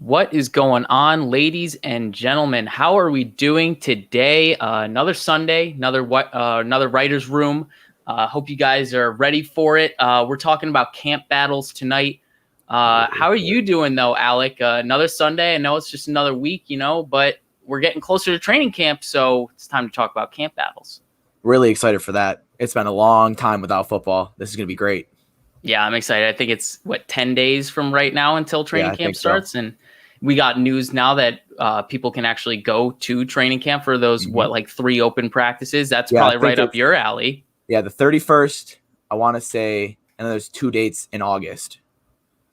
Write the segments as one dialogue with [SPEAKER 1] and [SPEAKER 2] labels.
[SPEAKER 1] What is going on, ladies and gentlemen? How are we doing today? Another Sunday, another writer's room. Hope you guys are ready for it. We're talking about camp battles tonight. How are you doing, though, Alec? Another Sunday. I know it's just another week, but we're getting closer to training camp, so it's time to talk about camp battles.
[SPEAKER 2] Really excited for that. It's been a long time without football. This is going to be great.
[SPEAKER 1] Yeah, I'm excited. I think it's 10 days from right now until training camp starts. So. And we got news now that people can actually go to training camp for those, 3 open practices. That's probably right up your alley.
[SPEAKER 2] Yeah, the 31st, I want to say, and then there's 2 dates in August.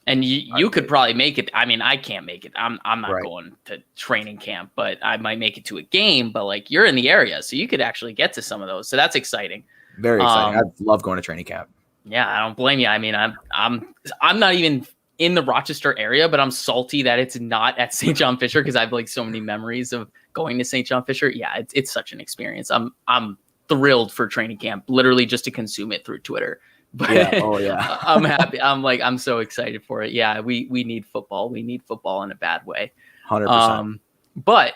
[SPEAKER 1] And you could probably make it. I mean, I can't make it. I'm not going to training camp, but I might make it to a game. But you're in the area, so you could actually get to some of those. So that's exciting.
[SPEAKER 2] Very exciting. I love going to training camp.
[SPEAKER 1] Yeah, I don't blame you. I mean, I'm not even in the Rochester area, but I'm salty that it's not at St. John Fisher because I have so many memories of going to St. John Fisher. Yeah, it's such an experience. I'm thrilled for training camp, literally just to consume it through Twitter. But
[SPEAKER 2] yeah.
[SPEAKER 1] I'm happy. I'm so excited for it. Yeah, we need football. We need football in a bad way.
[SPEAKER 2] 100%.
[SPEAKER 1] But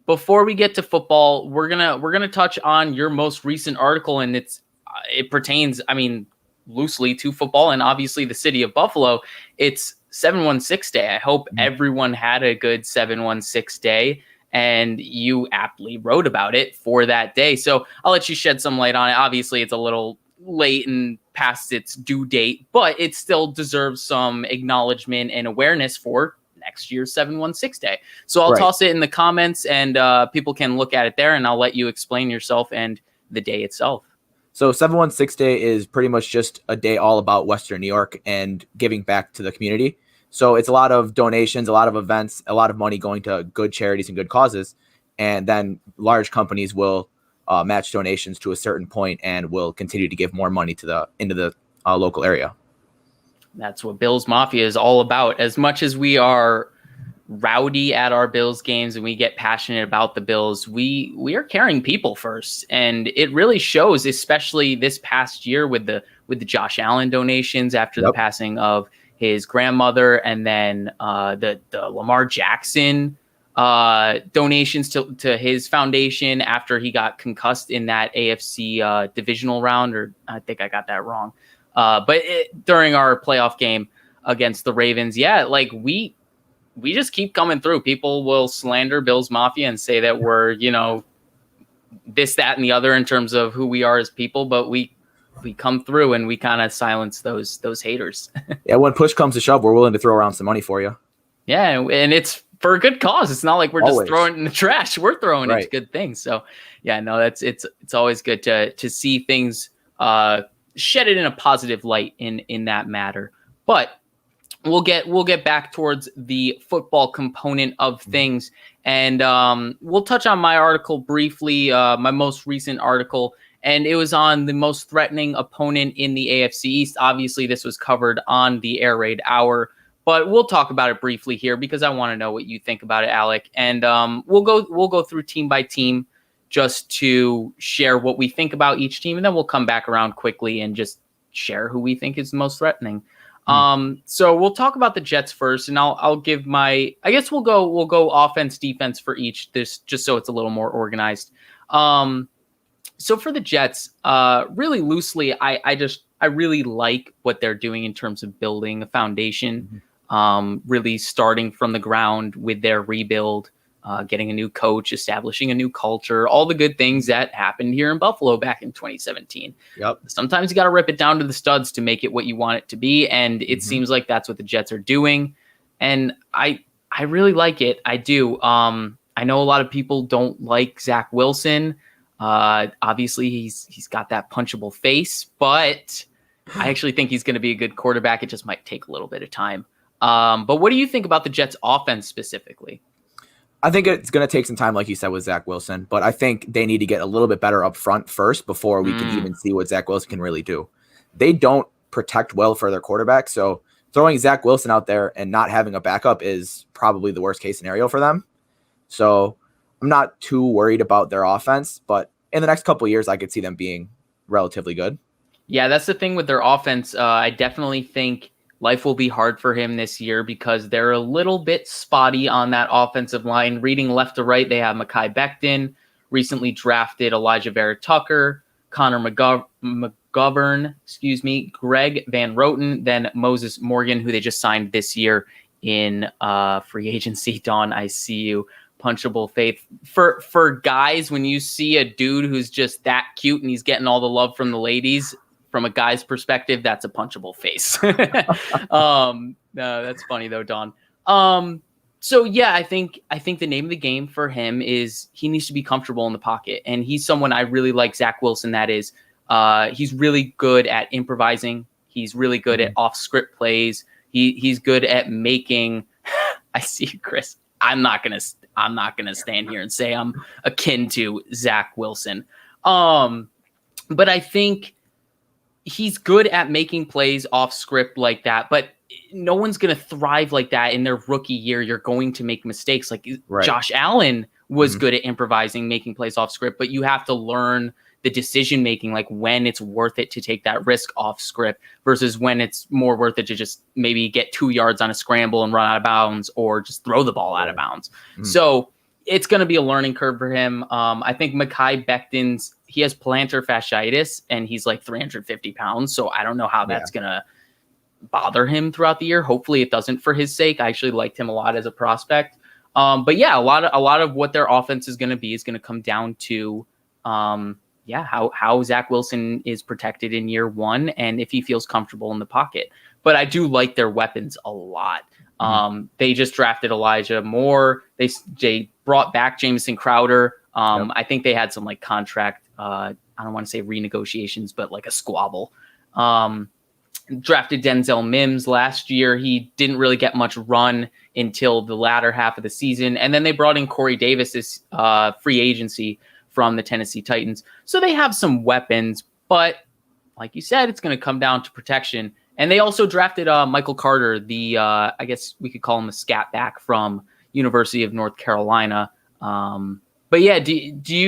[SPEAKER 1] before we get to football, we're gonna touch on your most recent article, and it pertains, loosely to football and obviously the city of Buffalo. It's 716 Day. I hope everyone had a good 716 Day, and you aptly wrote about it for that day. So I'll let you shed some light on it. Obviously, it's a little late and past its due date, but it still deserves some acknowledgement and awareness for next year's 716 Day. So I'll toss it in the comments, and people can look at it there, and I'll let you explain yourself and the day itself.
[SPEAKER 2] So 716 Day is pretty much just a day all about Western New York and giving back to the community. So it's a lot of donations, a lot of events, a lot of money going to good charities and good causes. And then large companies will match donations to a certain point and will continue to give more money into the local area.
[SPEAKER 1] That's what Bills Mafia is all about. As much as we are rowdy at our Bills games and we get passionate about the Bills, we are caring people first, and it really shows, especially this past year with the Josh Allen donations after the passing of his grandmother, and then the Lamar Jackson donations to his foundation after he got concussed in that AFC divisional round, or I think I got that wrong, but during our playoff game against the Ravens, we just keep coming through. People will slander Bills Mafia and say that we're, this, that, and the other in terms of who we are as people, but we come through and we kind of silence those haters.
[SPEAKER 2] Yeah, when push comes to shove, we're willing to throw around some money for you.
[SPEAKER 1] Yeah, and it's for a good cause. It's not like we're just throwing it in the trash. We're throwing it to good things. So, yeah, no, it's always good to see things shed it in a positive light in that matter. But we'll get back towards the football component of things, and we'll touch on my article briefly, my most recent article, and it was on the most threatening opponent in the AFC East. Obviously, this was covered on the Air Raid Hour, but we'll talk about it briefly here because I want to know what you think about it, Alec, and we'll go through team by team just to share what we think about each team, and then we'll come back around quickly and just share who we think is the most threatening. So we'll talk about the Jets first, and I'll give I guess we'll go offense, defense for each, this just so it's a little more organized. So for the Jets, really loosely, I really like what they're doing in terms of building a foundation, really starting from the ground with their rebuild, getting a new coach, establishing a new culture, all the good things that happened here in Buffalo back in 2017.
[SPEAKER 2] Yep.
[SPEAKER 1] Sometimes you got to rip it down to the studs to make it what you want it to be. And it seems like that's what the Jets are doing. And I really like it. I do. I know a lot of people don't like Zach Wilson. Obviously he's got that punchable face, but I actually think he's going to be a good quarterback. It just might take a little bit of time. But what do you think about the Jets offense specifically?
[SPEAKER 2] I think it's going to take some time, like you said, with Zach Wilson, but I think they need to get a little bit better up front first before we can even see what Zach Wilson can really do. They don't protect well for their quarterback, so throwing Zach Wilson out there and not having a backup is probably the worst case scenario for them. So I'm not too worried about their offense, but in the next couple of years, I could see them being relatively good.
[SPEAKER 1] Yeah, that's the thing with their offense. I definitely think life will be hard for him this year because they're a little bit spotty on that offensive line. Reading left to right, they have Mekhi Becton, recently drafted Elijah Vera-Tucker, Connor McGovern, Greg Van Roten, then Moses Morgan, who they just signed this year in free agency. Dawn, I see you. Punchable faith. For guys, when you see a dude who's just that cute and he's getting all the love from the ladies, from a guy's perspective, that's a punchable face. No, that's funny though, Dawn. So yeah, I think the name of the game for him is he needs to be comfortable in the pocket, and he's someone I really like. Zach Wilson, that is. He's really good at improvising. He's really good at off script plays. He's good at making. I see you, Chris. I'm not gonna stand here and say I'm akin to Zach Wilson. But I think he's good at making plays off script like that. But no one's gonna thrive like that in their rookie year. You're going to make mistakes. Like Josh Allen was good at improvising, making plays off script, but you have to learn the decision making, like when it's worth it to take that risk off script versus when it's more worth it to just maybe get 2 yards on a scramble and run out of bounds or just throw the ball out of bounds. So it's going to be a learning curve for him. I think Mekhi Becton's, he has plantar fasciitis and he's like 350 pounds. So I don't know how that's going to bother him throughout the year. Hopefully it doesn't for his sake. I actually liked him a lot as a prospect. But yeah, a lot of what their offense is going to be is going to come down to, how Zach Wilson is protected in year one and if he feels comfortable in the pocket. But I do like their weapons a lot. They just drafted Elijah Moore. They brought back Jamison Crowder. I think they had some like contract, I don't want to say renegotiations, but like a squabble. Drafted Denzel Mims last year. He didn't really get much run until the latter half of the season. And then they brought in Corey Davis free agency from the Tennessee Titans. So they have some weapons, but like you said, it's going to come down to protection. And they also drafted Michael Carter, the I guess we could call him a scat back from University of North Carolina. But yeah,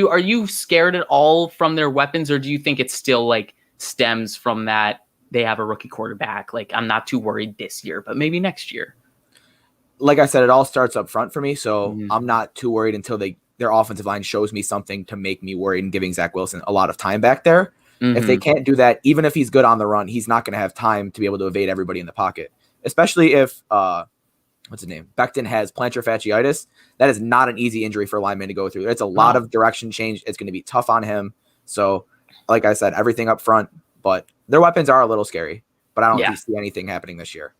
[SPEAKER 1] are you scared at all from their weapons, or do you think it still like stems from that they have a rookie quarterback? Like, I'm not too worried this year, but maybe next year.
[SPEAKER 2] Like I said, it all starts up front for me, so I'm not too worried until their offensive line shows me something to make me worried and giving Zach Wilson a lot of time back there. If they can't do that, even if he's good on the run, he's not going to have time to be able to evade everybody in the pocket, especially if, what's his name? Becton has plantar fasciitis. That is not an easy injury for a lineman to go through. It's a lot of direction change. It's going to be tough on him. So like I said, everything up front, but their weapons are a little scary, but I don't see anything happening this year.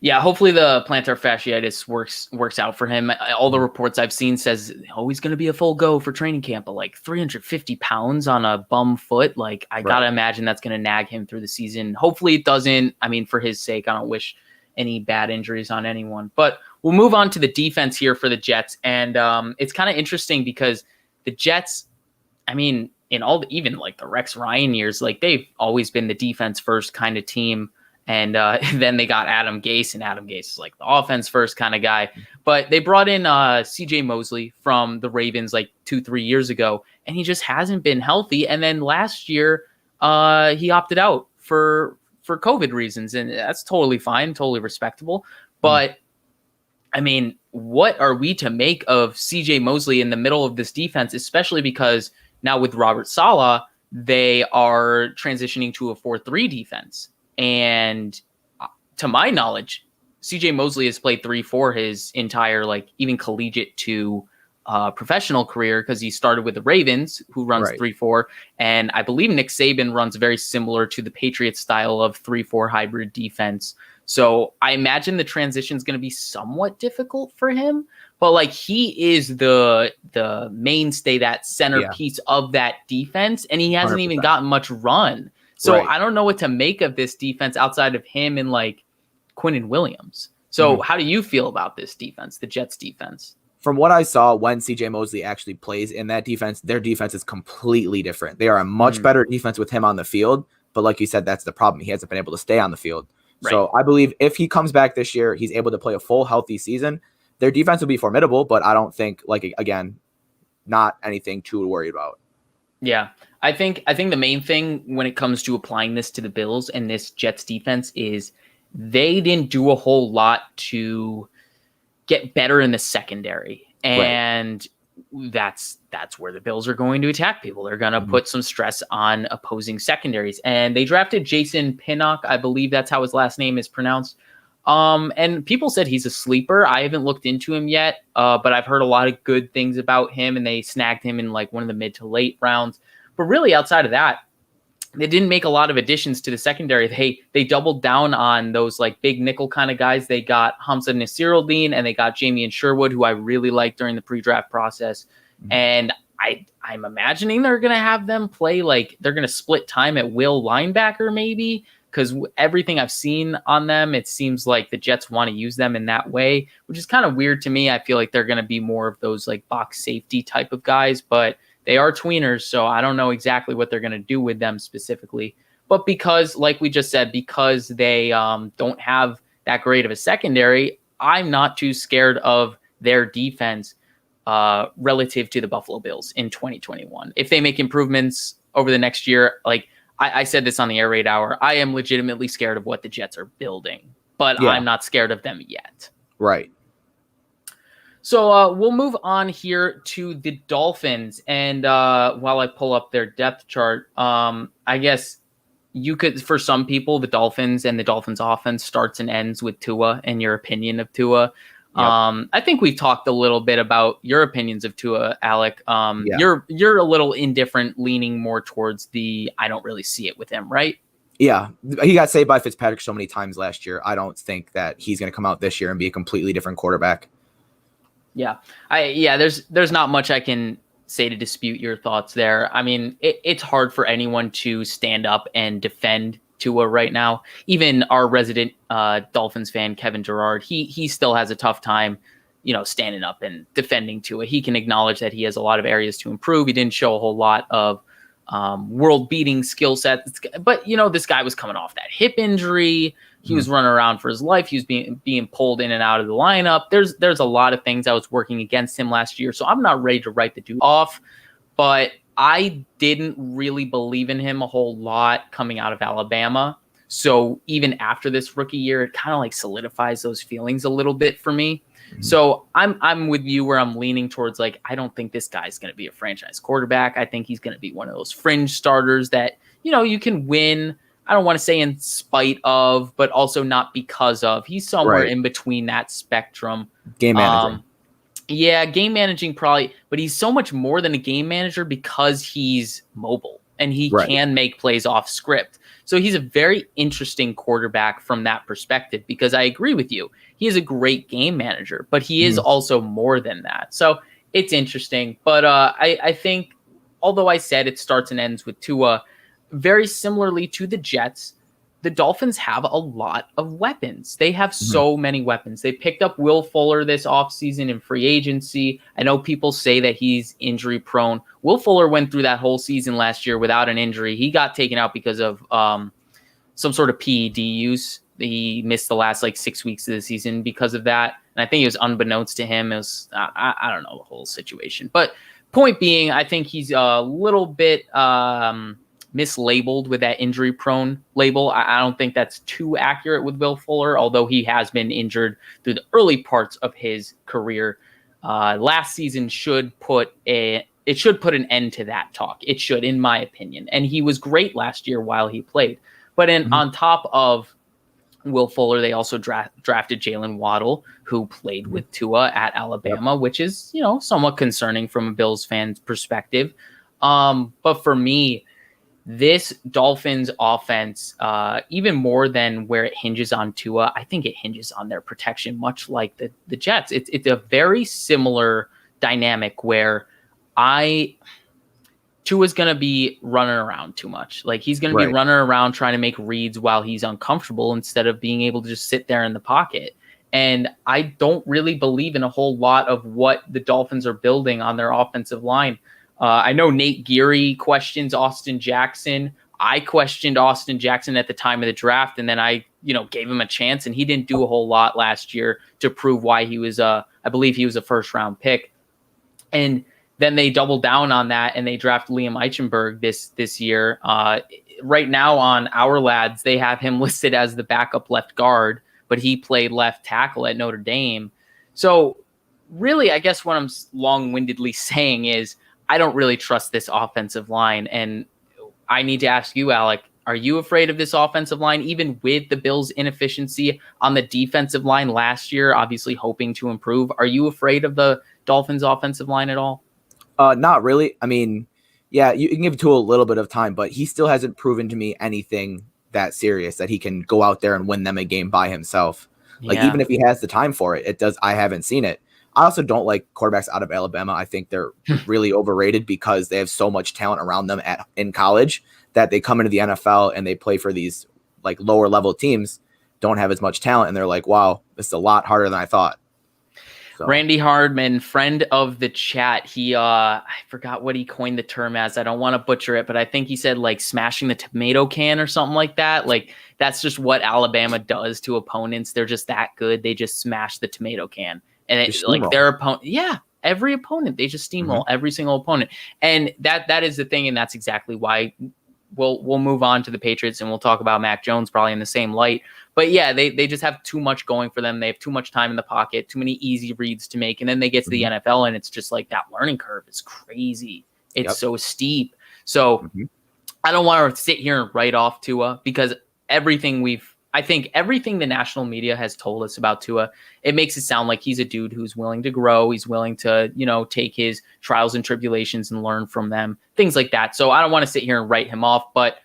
[SPEAKER 1] Yeah, hopefully the plantar fasciitis works out for him. All the reports I've seen says, he's going to be a full go for training camp, but like 350 pounds on a bum foot. Like I got to imagine that's going to nag him through the season. Hopefully it doesn't. I mean, for his sake, I don't wish any bad injuries on anyone, but we'll move on to the defense here for the Jets. And it's kind of interesting because the Jets, I mean, even like the Rex Ryan years, like they've always been the defense first kind of team. And then they got Adam Gase, and Adam Gase is like the offense first kind of guy. But they brought in CJ Mosley from the Ravens like 2-3 years ago, and he just hasn't been healthy. And then last year, he opted out for COVID reasons, and that's totally fine, totally respectable. But I mean, what are we to make of CJ Mosley in the middle of this defense, especially because now with Robert Saleh, they are transitioning to a 4-3 defense. And to my knowledge, CJ Mosley has played 3-4 his entire, like, even collegiate to professional career, because he started with the Ravens, who runs 3-4. And I believe Nick Saban runs very similar to the Patriots style of 3-4 hybrid defense. So I imagine the transition is going to be somewhat difficult for him. But like, he is the mainstay, that centerpiece of that defense. And he hasn't 100%. Even gotten much run. So I don't know what to make of this defense outside of him and like Quinnen Williams. So how do you feel about this defense, the Jets defense?
[SPEAKER 2] From what I saw when CJ Mosley actually plays in that defense, their defense is completely different. They are a much better defense with him on the field. But like you said, that's the problem. He hasn't been able to stay on the field. So I believe if he comes back this year, he's able to play a full healthy season. Their defense will be formidable, but I don't think, like, again, not anything too worried about.
[SPEAKER 1] Yeah, I think the main thing when it comes to applying this to the Bills and this Jets defense is they didn't do a whole lot to get better in the secondary. And that's where the Bills are going to attack people. They're going to put some stress on opposing secondaries. And they drafted Jason Pinnock. I believe that's how his last name is pronounced. And people said he's a sleeper. I haven't looked into him yet, but I've heard a lot of good things about him, and they snagged him in like one of the mid to late rounds. But really, outside of that, they didn't make a lot of additions to the secondary. They doubled down on those like big nickel kind of guys. They got Hamza Nasiruddin and they got Jamie Sherwood, who I really liked during the pre-draft process. And I'm imagining they're going to have them play like they're going to split time at will linebacker maybe, because everything I've seen on them, it seems like the Jets want to use them in that way, which is kind of weird to me. I feel like they're going to be more of those like box safety type of guys, but they are tweeners, so I don't know exactly what they're going to do with them specifically. But because, like we just said, because they don't have that great of a secondary, I'm not too scared of their defense relative to the Buffalo Bills in 2021. If they make improvements over the next year, like I said this on the Air Raid Hour, I am legitimately scared of what the Jets are building, but I'm not scared of them yet.
[SPEAKER 2] Right.
[SPEAKER 1] So we'll move on here to the Dolphins. And while I pull up their depth chart, I guess you could, for some people, the Dolphins and the Dolphins offense starts and ends with Tua and your opinion of Tua. Yep. I think we've talked a little bit about your opinions of Tua, Alec. You're a little indifferent, leaning more towards the I don't really see it with him, right?
[SPEAKER 2] Yeah, he got saved by Fitzpatrick so many times last year. I don't think that he's going to come out this year and be a completely different quarterback.
[SPEAKER 1] Yeah, there's not much I can say to dispute your thoughts there. I mean, it's hard for anyone to stand up and defend Tua right now. Even our resident Dolphins fan, Kevin Gerard, he still has a tough time, standing up and defending Tua. He can acknowledge that he has a lot of areas to improve. He didn't show a whole lot of world-beating skill sets, but this guy was coming off that hip injury. He was running around for his life. He was being pulled in and out of the lineup. There's a lot of things that was working against him last year, so I'm not ready to write the dude off, but I didn't really believe in him a whole lot coming out of Alabama. So even after this rookie year, it kind of like solidifies those feelings a little bit for me. So I'm with you where I'm leaning towards like, I don't think this guy's going to be a franchise quarterback. I think he's going to be one of those fringe starters that, you can win. I don't want to say in spite of, but also not because of. He's somewhere in between that spectrum.
[SPEAKER 2] Game manager.
[SPEAKER 1] Game managing probably, but he's so much more than a game manager because he's mobile and he can make plays off script. So he's a very interesting quarterback from that perspective, because I agree with you. He is a great game manager, but he is also more than that. So it's interesting. But I think, although I said it starts and ends with Tua, very similarly to the Jets, the Dolphins have a lot of weapons. They have so many weapons. They picked up Will Fuller this offseason in free agency. I know people say that he's injury prone. Will Fuller went through that whole season last year without an injury. He got taken out because of some sort of PED use. He missed the last 6 weeks of the season because of that. And I think it was unbeknownst to him. It was, I don't know the whole situation. But point being, I think he's a little bit mislabeled with that injury prone label. I don't think that's too accurate with Will Fuller, although he has been injured through the early parts of his career. Last season should put an end to that talk. It should, in my opinion. And he was great last year while he played. But on top of Will Fuller, they also drafted Jalen Waddle, who played with Tua at Alabama, which is, somewhat concerning from a Bills fan's perspective. But for me, this Dolphins offense, even more than where it hinges on Tua, I think it hinges on their protection, much like the Jets. It's a very similar dynamic where Tua's going to be running around too much. Like, he's going to be running around trying to make reads while he's uncomfortable instead of being able to just sit there in the pocket. And I don't really believe in a whole lot of what the Dolphins are building on their offensive line. I know Nate Geary questions Austin Jackson. I questioned Austin Jackson at the time of the draft, and then I, gave him a chance, and he didn't do a whole lot last year to prove why he was I believe he was a first-round pick. And then they doubled down on that, and they draft Liam Eichenberg this year. right now on Our Lads, they have him listed as the backup left guard, but he played left tackle at Notre Dame. So really, I guess what I'm long-windedly saying is I don't really trust this offensive line. And I need to ask you, Alec, are you afraid of this offensive line, even with the Bills' inefficiency on the defensive line last year, obviously hoping to improve? Are you afraid of the Dolphins' offensive line at all?
[SPEAKER 2] Not really. I mean, yeah, you can give Tua a little bit of time, but he still hasn't proven to me anything that serious that he can go out there and win them a game by himself. Like, even if he has the time for it, I haven't seen it. I also don't like quarterbacks out of Alabama. I think they're really overrated because they have so much talent around them in college that they come into the NFL and they play for these like lower level teams, don't have as much talent. And they're like, wow, this is a lot harder than I thought.
[SPEAKER 1] So. Randy Hardman, friend of the chat, he I forgot what he coined the term as. I don't want to butcher it, but I think he said like smashing the tomato can or something like that. Like that's just what Alabama does to opponents. They're just that good. They just smash the tomato can. And it's like their opponent. Yeah, every opponent. They just steamroll every single opponent. And that is the thing, and that's exactly why we'll move on to the Patriots and we'll talk about Mac Jones probably in the same light. But yeah, they just have too much going for them. They have too much time in the pocket, too many easy reads to make. And then they get to the NFL and it's just like that learning curve is crazy. It's so steep. So I don't want to sit here and write off Tua because I think everything the national media has told us about Tua, it makes it sound like he's a dude who's willing to grow. He's willing to, take his trials and tribulations and learn from them, things like that. So I don't want to sit here and write him off, but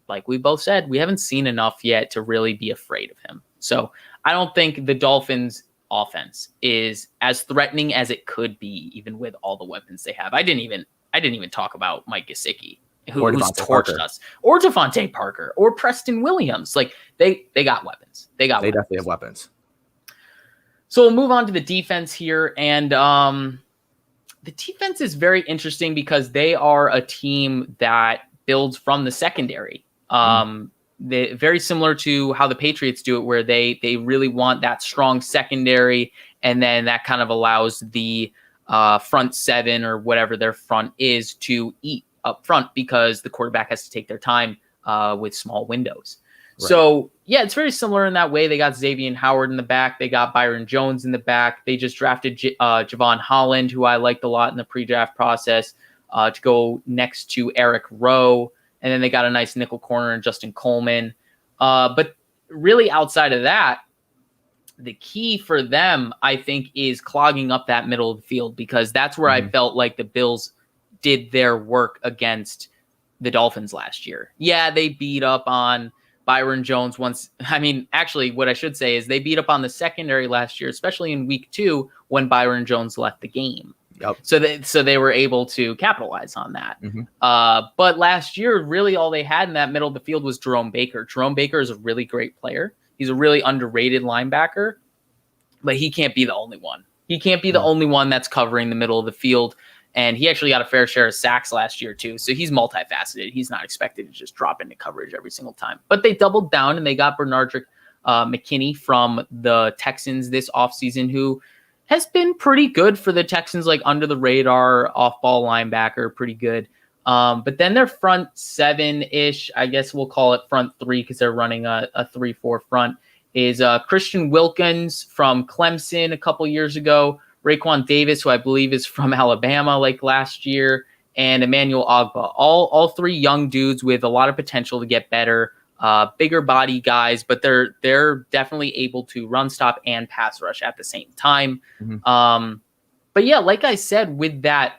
[SPEAKER 1] like we both said, we haven't seen enough yet to really be afraid of him. So I don't think the Dolphins offense is as threatening as it could be, even with all the weapons they have. I didn't even talk about Mike Gesicki, who's torched us, or Devontae Parker, or Preston Williams. Like they got weapons. They
[SPEAKER 2] definitely have weapons.
[SPEAKER 1] So we'll move on to the defense here, and the defense is very interesting because they are a team that builds from the secondary. They very similar to how the Patriots do it, where they really want that strong secondary, and then that kind of allows the front seven or whatever their front is to eat up front because the quarterback has to take their time with small windows. Right. So yeah, it's very similar in that way. They got Xavier Howard in the back. They got Byron Jones in the back. They just drafted Javon Holland, who I liked a lot in the pre-draft process, to go next to Eric Rowe. And then they got a nice nickel corner in Justin Coleman. But really outside of that, the key for them, I think, is clogging up that middle of the field because that's where I felt like the Bills did their work against the Dolphins last year. Yeah, they beat up on Byron Jones once. I mean, actually, what I should say is they beat up on the secondary last year, especially in week 2 when Byron Jones left the game.
[SPEAKER 2] Yep.
[SPEAKER 1] So they were able to capitalize on that. But last year, really all they had in that middle of the field was Jerome Baker. Jerome Baker is a really great player. He's a really underrated linebacker, but he can't be the only one. He can't be the only one that's covering the middle of the field. And he actually got a fair share of sacks last year, too. So he's multifaceted. He's not expected to just drop into coverage every single time. But they doubled down and they got Bernardrick McKinney from the Texans this offseason, who has been pretty good for the Texans, like under the radar, off-ball linebacker, pretty good. But then their front 7-ish, I guess we'll call it front 3 because they're running a 3-4 front, is Christian Wilkins from Clemson a couple years ago, Raekwon Davis, who I believe is from Alabama like last year, and Emmanuel Ogbah. All 3 young dudes with a lot of potential to get better, bigger body guys, but they're definitely able to run, stop, and pass rush at the same time. But yeah, like I said, with that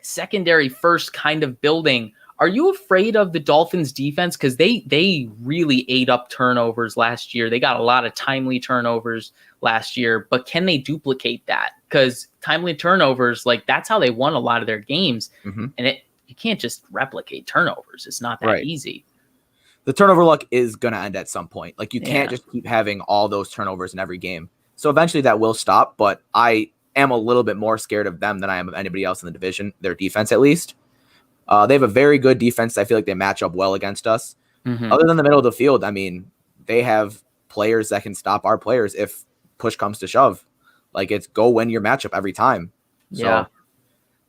[SPEAKER 1] secondary first kind of building, are you afraid of the Dolphins defense? Because they really ate up turnovers last year. They got a lot of timely turnovers last year, but can they duplicate that? Because timely turnovers, like that's how they won a lot of their games. And you can't just replicate turnovers. It's not that easy.
[SPEAKER 2] The turnover luck is going to end at some point. Like you can't just keep having all those turnovers in every game. So eventually that will stop, but I am a little bit more scared of them than I am of anybody else in the division, their defense at least. They have a very good defense. I feel like they match up well against us. Other than the middle of the field, I mean, they have players that can stop our players if push comes to shove. Like it's go win your matchup every time. So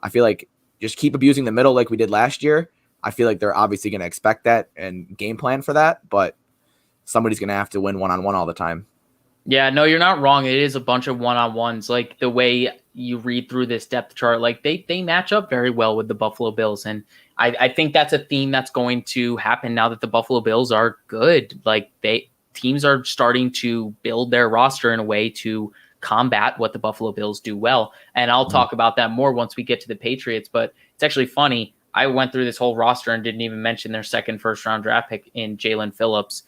[SPEAKER 2] I feel like just keep abusing the middle like we did last year. I feel like they're obviously going to expect that and game plan for that, but somebody's going to have to win one-on-one all the time.
[SPEAKER 1] Yeah, no, you're not wrong. It is a bunch of one-on-ones. Like the way you read through this depth chart, like they match up very well with the Buffalo Bills. And I think that's a theme that's going to happen now that the Buffalo Bills are good. Like teams are starting to build their roster in a way to combat what the Buffalo Bills do well. And I'll talk about that more once we get to the Patriots. But it's actually funny. I went through this whole roster and didn't even mention their second first-round draft pick in Jalen Phillips,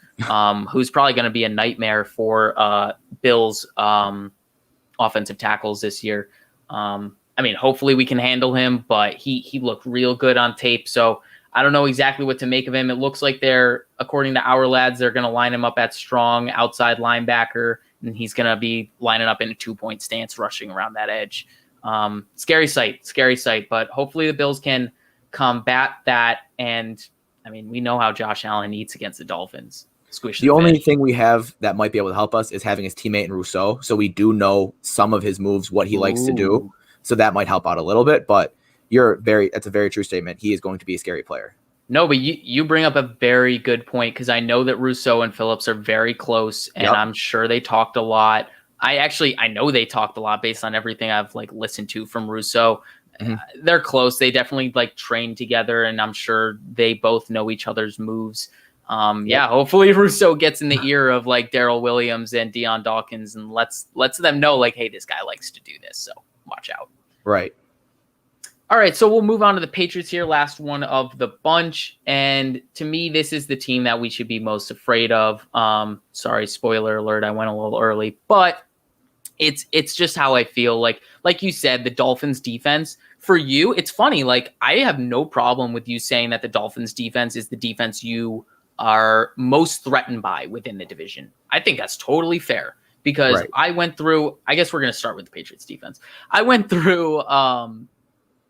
[SPEAKER 1] who's probably going to be a nightmare for Bills offensive tackles this year. I mean, hopefully we can handle him, but he looked real good on tape. So I don't know exactly what to make of him. It looks like according to our lads, they're going to line him up at strong outside linebacker, and he's going to be lining up in a 2-point stance, rushing around that edge. Scary sight, but hopefully the Bills can combat that. And I mean, we know how Josh Allen eats against the Dolphins. Squish
[SPEAKER 2] the only thing we have that might be able to help us is having his teammate in Rousseau. So we do know some of his moves, what he likes to do. So that might help out a little bit, but that's a very true statement. He is going to be a scary player. No,
[SPEAKER 1] but you bring up a very good point, because I know that Rousseau and Phillips are very close, and I'm sure they talked a lot. I know they talked a lot based on everything I've listened to from Rousseau. They're close. They definitely train together, and I'm sure they both know each other's moves. Hopefully Rousseau gets in the ear of Darrell Williams and Deion Dawkins and lets them know hey, this guy likes to do this, so watch out.
[SPEAKER 2] Right.
[SPEAKER 1] All right, so we'll move on to the Patriots here, last one of the bunch. And to me, this is the team that we should be most afraid of. Sorry, spoiler alert, I went a little early, but it's just how I feel. Like you said, the Dolphins defense, for you, it's funny. I have no problem with you saying that the Dolphins defense is the defense you are most threatened by within the division. I think that's totally fair, because I went through, I guess we're going to start with the Patriots defense. I went through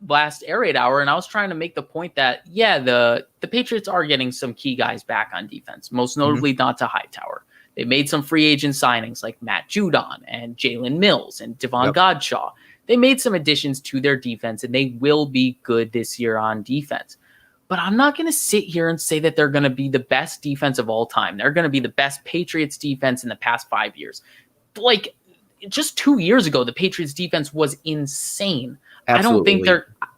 [SPEAKER 1] last Air Raid Hour, and I was trying to make the point that, the Patriots are getting some key guys back on defense, most notably Donta Hightower. They made some free agent signings like Matt Judon and Jalen Mills and Devon Godshaw. They made some additions to their defense, and they will be good this year on defense. But I'm not going to sit here and say that they're going to be the best defense of all time. They're going to be the best Patriots defense in the past 5 years. Just 2 years ago, the Patriots defense was insane.
[SPEAKER 2] Absolutely.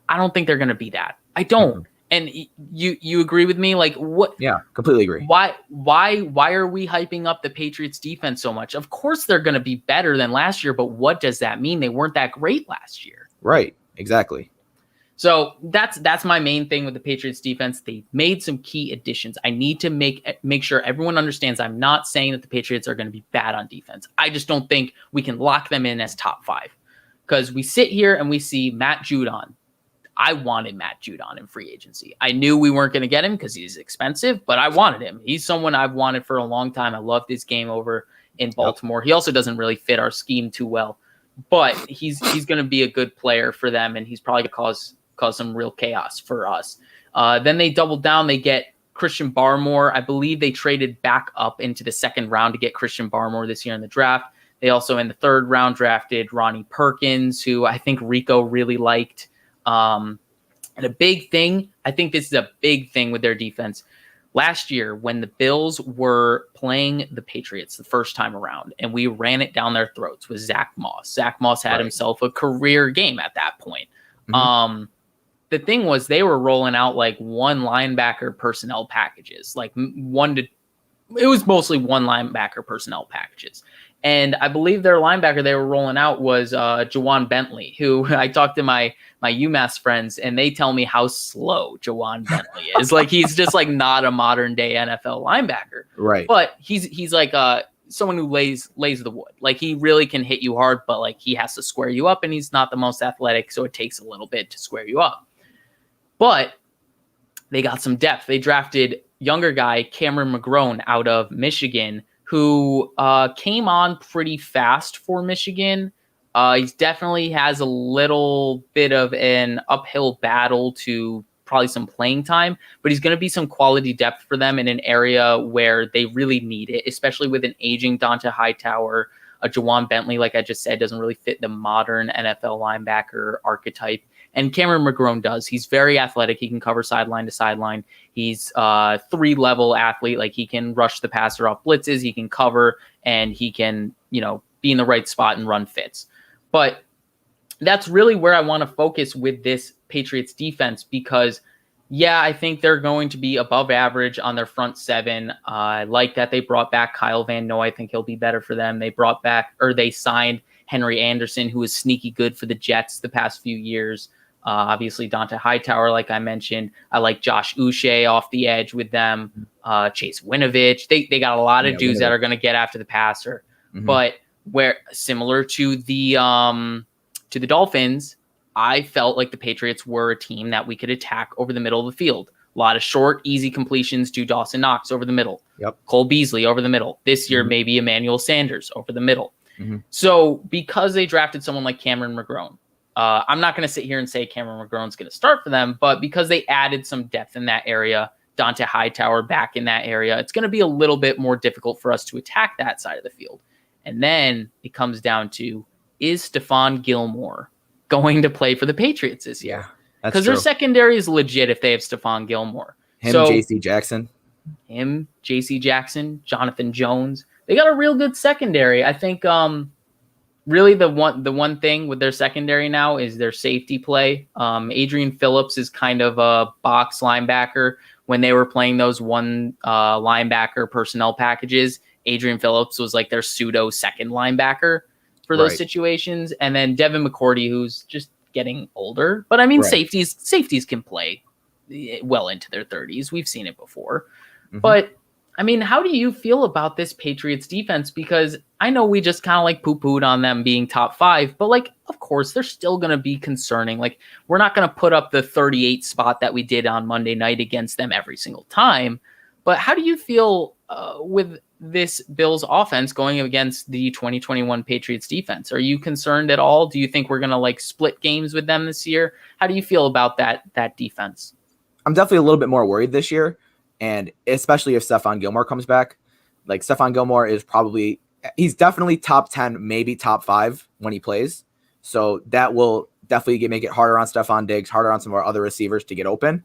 [SPEAKER 1] I don't think they're going to be that. I don't. And you agree with me? What?
[SPEAKER 2] Yeah, completely agree.
[SPEAKER 1] Why are we hyping up the Patriots defense so much? Of course they're going to be better than last year, but what does that mean? They weren't that great last year.
[SPEAKER 2] Right. Exactly.
[SPEAKER 1] So that's my main thing with the Patriots defense. They made some key additions. I need to make sure everyone understands I'm not saying that the Patriots are going to be bad on defense. I just don't think we can lock them in as top 5, because we sit here and we see Matt Judon. I wanted Matt Judon in free agency. I knew we weren't going to get him because he's expensive, but I wanted him. He's someone I've wanted for a long time. I loved his game over in Baltimore. He also doesn't really fit our scheme too well, but he's going to be a good player for them, and he's probably going to cause some real chaos for us. Then they doubled down. They get Christian Barmore. I believe they traded back up into the second round to get Christian Barmore this year in the draft. They also, in the third round, drafted Ronnie Perkins, who I think Rico really liked. And a big thing, I think this is a big thing with their defense. Last year, when the Bills were playing the Patriots the first time around, and we ran it down their throats with Zach Moss. Zach Moss had himself a career game at that point. The thing was, they were rolling out one linebacker personnel packages, it was mostly one linebacker personnel packages. And I believe their linebacker they were rolling out was Jawan Bentley, who I talked to my UMass friends, and they tell me how slow Jawan Bentley is. He's just not a modern day NFL linebacker.
[SPEAKER 2] Right.
[SPEAKER 1] But he's someone who lays the wood. He really can hit you hard, but he has to square you up, and he's not the most athletic, so it takes a little bit to square you up. But they got some depth. They drafted younger guy Cameron McGrone out of Michigan, who came on pretty fast for Michigan. He definitely has a little bit of an uphill battle to probably some playing time, but he's going to be some quality depth for them in an area where they really need it, especially with an aging Donta Hightower. Jawan Bentley, like I just said, doesn't really fit the modern NFL linebacker archetype. And Cameron McGrone does. He's very athletic. He can cover sideline to sideline. He's a 3-level athlete. Like, he can rush the passer off blitzes. He can cover, and he can, be in the right spot and run fits. But that's really where I want to focus with this Patriots defense, because I think they're going to be above average on their front seven. I like that they brought back Kyle Van Noy. I think he'll be better for them. They signed Henry Anderson, who was sneaky good for the Jets the past few years. Obviously, Dante Hightower, like I mentioned. I like Josh Uche off the edge with them. Chase Winovich. They got a lot of dudes that are going to get after the passer. Mm-hmm. But where similar to the Dolphins, I felt like the Patriots were a team that we could attack over the middle of the field. A lot of short, easy completions to Dawson Knox over the middle. Yep. Cole Beasley over the middle. This year, maybe Emmanuel Sanders over the middle. Mm-hmm. So because they drafted someone like Cameron McGrone, I'm not going to sit here and say Cameron McGrone's going to start for them, but because they added some depth in that area, Dante Hightower back in that area, it's going to be a little bit more difficult for us to attack that side of the field. And then it comes down to, is Stephon Gilmore going to play for the Patriots this year? Because their secondary is legit if they have Stephon Gilmore.
[SPEAKER 2] J.C. Jackson,
[SPEAKER 1] Jonathan Jones. They got a real good secondary. I think really the one thing with their secondary now is their safety play. Adrian Phillips is kind of a box linebacker. When they were playing those one linebacker personnel packages, Adrian Phillips was like their pseudo second linebacker for those situations. And then Devin McCourty, who's just getting older. But I mean, safeties can play well into their 30s. We've seen it before. Mm-hmm. But I mean, how do you feel about this Patriots defense? Because I know we just kind of like poo-pooed on them being top 5, but like, of course, they're still going to be concerning. Like, we're not going to put up the 38 spot that we did on Monday night against them every single time. But how do you feel with this Bills offense going against the 2021 Patriots defense? Are you concerned at all? Do you think we're going to like split games with them this year? How do you feel about that defense?
[SPEAKER 2] I'm definitely a little bit more worried this year. And especially if Stephon Gilmore comes back. Like, Stephon Gilmore he's definitely top 10, maybe top 5 when he plays. So that will definitely make it harder on Stephon Diggs, harder on some of our other receivers to get open,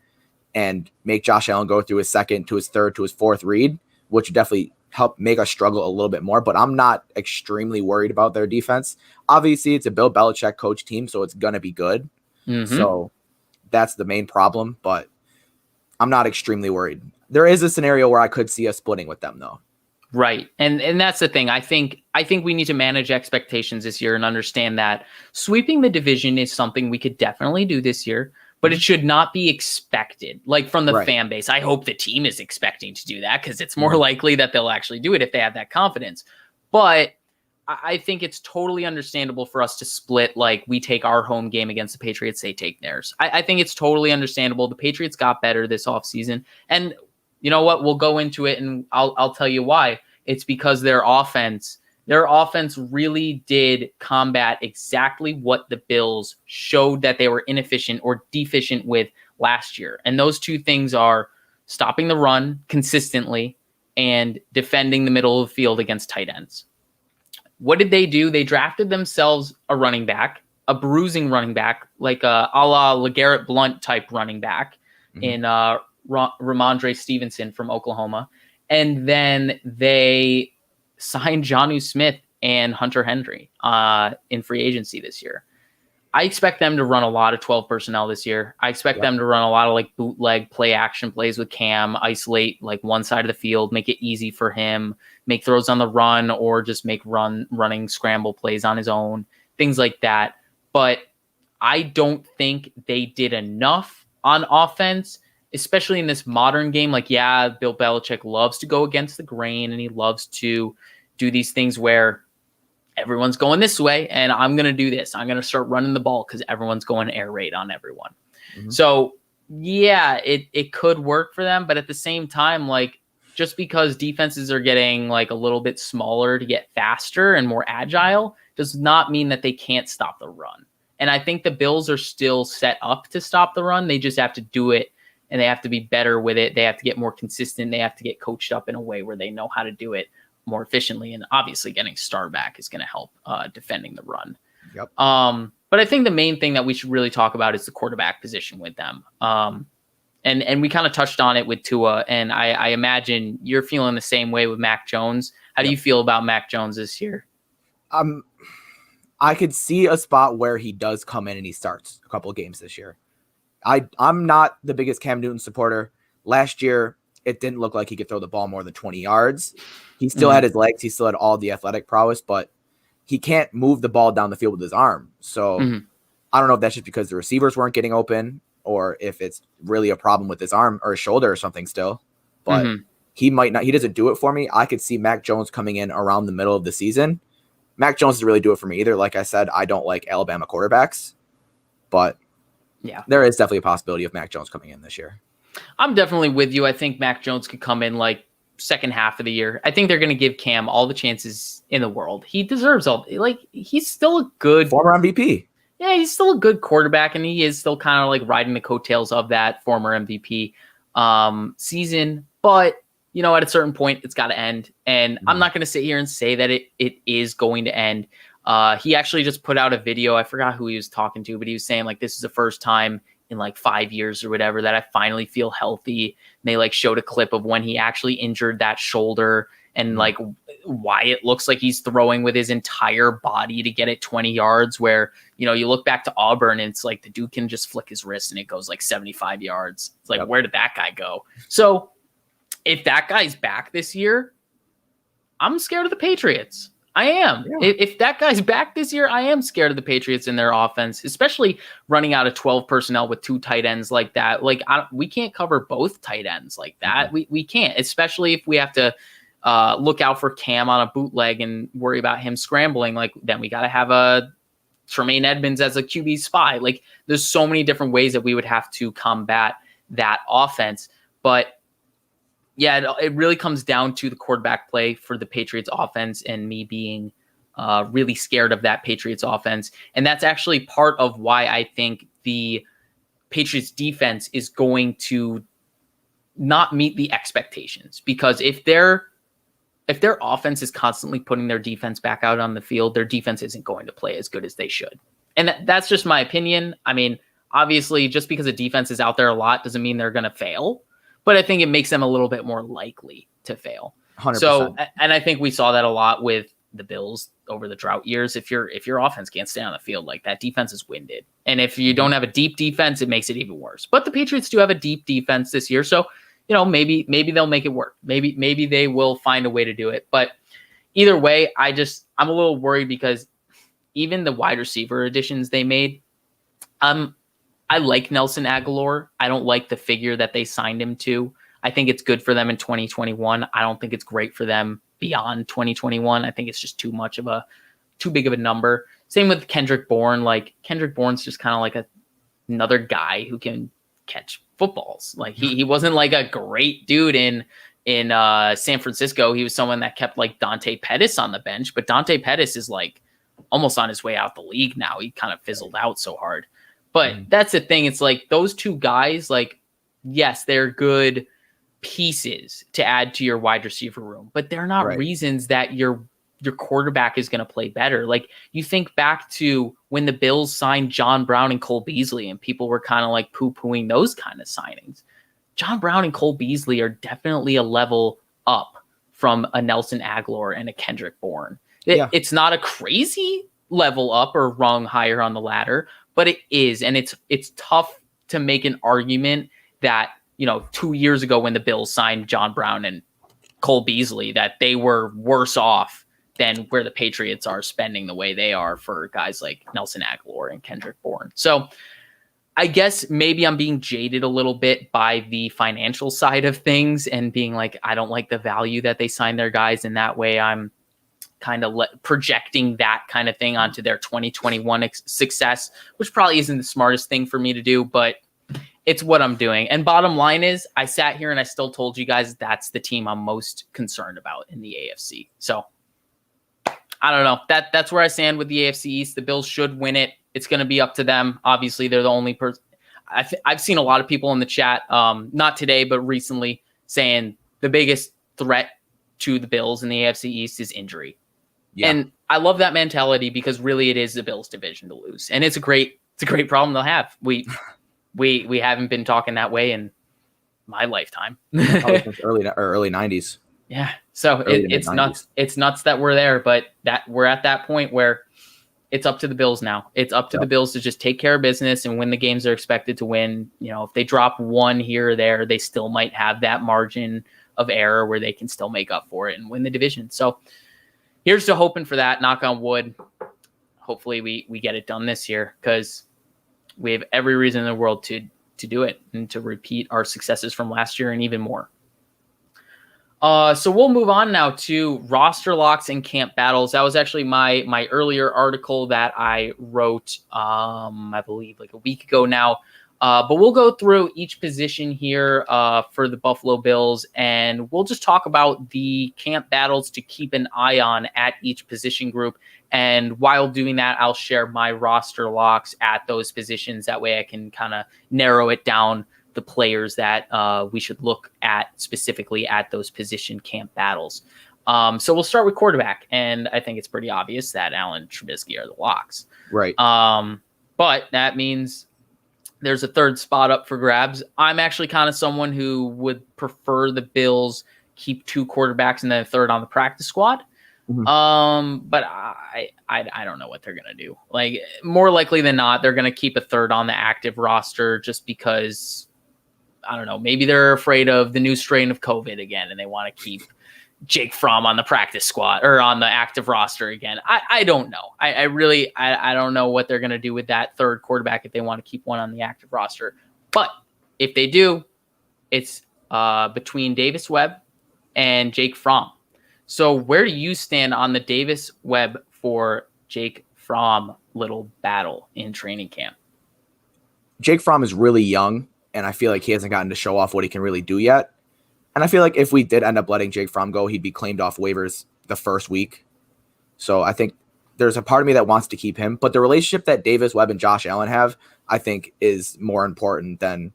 [SPEAKER 2] and make Josh Allen go through his second to his third to his fourth read, which would definitely help make us struggle a little bit more. But I'm not extremely worried about their defense. Obviously, it's a Bill Belichick coach team, so it's going to be good. Mm-hmm. So that's the main problem, but I'm not extremely worried. There is a scenario where I could see us splitting with them, though.
[SPEAKER 1] Right. And that's the thing. I think we need to manage expectations this year and understand that sweeping the division is something we could definitely do this year, but it should not be expected, like, from the fan base. I hope the team is expecting to do that, because it's more likely that they'll actually do it if they have that confidence. But I think it's totally understandable for us to split, like, we take our home game against the Patriots, they take theirs. I think it's totally understandable. The Patriots got better this offseason, and you know what? We'll go into it, and I'll tell you why. It's because their offense really did combat exactly what the Bills showed that they were inefficient or deficient with last year. And those two things are stopping the run consistently and defending the middle of the field against tight ends. What did they do? They drafted themselves a running back, a bruising running back, like a la LeGarrette Blount type running back in Ramondre Stevenson from Oklahoma. And then they signed Jonnu Smith and Hunter Henry in free agency this year. I expect them to run a lot of 12 personnel this year. I expect them to run a lot of like bootleg play action plays with Cam, isolate like one side of the field, make it easy for him, make throws on the run, or just make running scramble plays on his own, things like that. But I don't think they did enough on offense, especially in this modern game. Like, yeah, Bill Belichick loves to go against the grain, and he loves to do these things where everyone's going this way, and I'm going to do this. I'm going to start running the ball because everyone's going air raid on everyone. Mm-hmm. So, yeah, it could work for them. But at the same time, like, just because defenses are getting like a little bit smaller to get faster and more agile does not mean that they can't stop the run. And I think the Bills are still set up to stop the run. They just have to do it, and they have to be better with it. They have to get more consistent. They have to get coached up in a way where they know how to do it more efficiently. And obviously getting Starr back is going to help defending the run. Yep. But I think the main thing that we should really talk about is the quarterback position with them. And we kind of touched on it with Tua, and I imagine you're feeling the same way with Mac Jones. How do you feel about Mac Jones this year?
[SPEAKER 2] I could see a spot where he does come in and he starts a couple of games this year. I'm not the biggest Cam Newton supporter. Last year, it didn't look like he could throw the ball more than 20 yards. He still had his legs. He still had all the athletic prowess, but he can't move the ball down the field with his arm. So I don't know if that's just because the receivers weren't getting open or if it's really a problem with his arm or his shoulder or something still. But he might not. He doesn't do it for me. I could see Mac Jones coming in around the middle of the season. Mac Jones doesn't really do it for me either. Like I said, I don't like Alabama quarterbacks. But yeah, there is definitely a possibility of Mac Jones coming in this year.
[SPEAKER 1] I'm definitely with you. I think Mac Jones could come in like second half of the year. I think they're going to give Cam all the chances in the world. He deserves all. Like, he's still a good
[SPEAKER 2] former MVP.
[SPEAKER 1] Yeah, he's still a good quarterback, and he is still kind of like riding the coattails of that former MVP season. But you know, at a certain point, it's got to end. And I'm not going to sit here and say that it is going to end. He actually just put out a video. I forgot who he was talking to, but he was saying like, this is the first time in like 5 years or whatever that I finally feel healthy. And they like showed a clip of when he actually injured that shoulder and like why it looks like he's throwing with his entire body to get it 20 yards, where, you know, you look back to Auburn and it's like the dude can just flick his wrist and it goes like 75 yards. It's like, where did that guy go? So if that guy's back this year, I'm scared of the Patriots. I am. Yeah. If that guy's back this year, I am scared of the Patriots in their offense, especially running out of 12 personnel with 2 tight ends like that. Like, we can't cover both tight ends like that. We can't, especially if we have to look out for Cam on a bootleg and worry about him scrambling. Like, then we got to have a Tremaine Edmonds as a QB spy. Like, there's so many different ways that we would have to combat that offense. But yeah, it really comes down to the quarterback play for the Patriots offense and me being really scared of that Patriots offense. And that's actually part of why I think the Patriots defense is going to not meet the expectations, because if their offense is constantly putting their defense back out on the field, their defense isn't going to play as good as they should. And that's just my opinion. I mean, obviously, just because a defense is out there a lot doesn't mean they're going to fail. But I think it makes them a little bit more likely to fail. 100%. So, and I think we saw that a lot with the Bills over the drought years. If your offense can't stay on the field, like, that defense is winded. And if you don't have a deep defense, it makes it even worse. But the Patriots do have a deep defense this year. So, you know, maybe they'll make it work. Maybe they will find a way to do it. But either way, I'm a little worried because even the wide receiver additions they made, I like Nelson Aguilar. I don't like the figure that they signed him to. I think it's good for them in 2021. I don't think it's great for them beyond 2021. I think it's just too big of a number. Same with Kendrick Bourne. Like, Kendrick Bourne's just kind of like another guy who can catch footballs. Like, he wasn't like a great dude in San Francisco. He was someone that kept like Dante Pettis on the bench, but Dante Pettis is like almost on his way out the league now. He kind of fizzled out so hard. But that's the thing. It's like those two guys, like, yes, they're good pieces to add to your wide receiver room, but they're not reasons that your quarterback is going to play better. Like, you think back to when the Bills signed John Brown and Cole Beasley, and people were kind of like poo-pooing those kind of signings. John Brown and Cole Beasley are definitely a level up from a Nelson Aguilar and a Kendrick Bourne. It's not a crazy level up or rung higher on the ladder, but it is. And it's tough to make an argument that, you know, 2 years ago when the Bills signed John Brown and Cole Beasley, that they were worse off than where the Patriots are spending the way they are for guys like Nelson Aguilar and Kendrick Bourne. So I guess maybe I'm being jaded a little bit by the financial side of things and being like, I don't like the value that they signed their guys. And that way I'm kind of projecting that kind of thing onto their 2021 success, which probably isn't the smartest thing for me to do, but it's what I'm doing. And bottom line is, I sat here and I still told you guys that's the team I'm most concerned about in the AFC. So I don't know. That's where I stand with the AFC East. The Bills should win it. It's going to be up to them. Obviously, they're the only person. I've seen a lot of people in the chat, not today, but recently, saying the biggest threat to the Bills in the AFC East is injury.
[SPEAKER 2] Yeah.
[SPEAKER 1] And I love that mentality because really it is the Bills division to lose. And it's a great problem they'll have. We haven't been talking that way in my lifetime.
[SPEAKER 2] Since early 90s.
[SPEAKER 1] Yeah. So it's nuts. It's nuts that we're there, but that we're at that point where it's up to the Bills now. It's up to the Bills to just take care of business and win the games they're expected to win. You know, if they drop one here or there, they still might have that margin of error where they can still make up for it and win the division. So here's to hoping for that. Knock on wood. Hopefully we get it done this year because we have every reason in the world to do it and to repeat our successes from last year and even more. So we'll move on now to roster locks and camp battles. That was actually my earlier article that I wrote, I believe like a week ago now. But we'll go through each position here for the Buffalo Bills, and we'll just talk about the camp battles to keep an eye on at each position group. And while doing that, I'll share my roster locks at those positions. That way I can kind of narrow it down the players that we should look at specifically at those position camp battles. So we'll start with quarterback, and I think it's pretty obvious that Allen and Trubisky are the locks.
[SPEAKER 2] Right.
[SPEAKER 1] But that means there's a third spot up for grabs. I'm actually kind of someone who would prefer the Bills keep two quarterbacks and then a third on the practice squad. Mm-hmm. But I don't know what they're going to do. Like, more likely than not, they're going to keep a third on the active roster just because, I don't know, maybe they're afraid of the new strain of COVID again and they want to keep Jake Fromm on the practice squad or on the active roster again. I don't know. I really don't know what they're going to do with that third quarterback if they want to keep one on the active roster. But if they do, it's between Davis Webb and Jake Fromm. So where do you stand on the Davis Webb for Jake Fromm little battle in training camp?
[SPEAKER 2] Jake Fromm is really young, and I feel like he hasn't gotten to show off what he can really do yet. And I feel like if we did end up letting Jake Fromm go, he'd be claimed off waivers the first week. So I think there's a part of me that wants to keep him. But the relationship that Davis Webb and Josh Allen have, I think, is more important than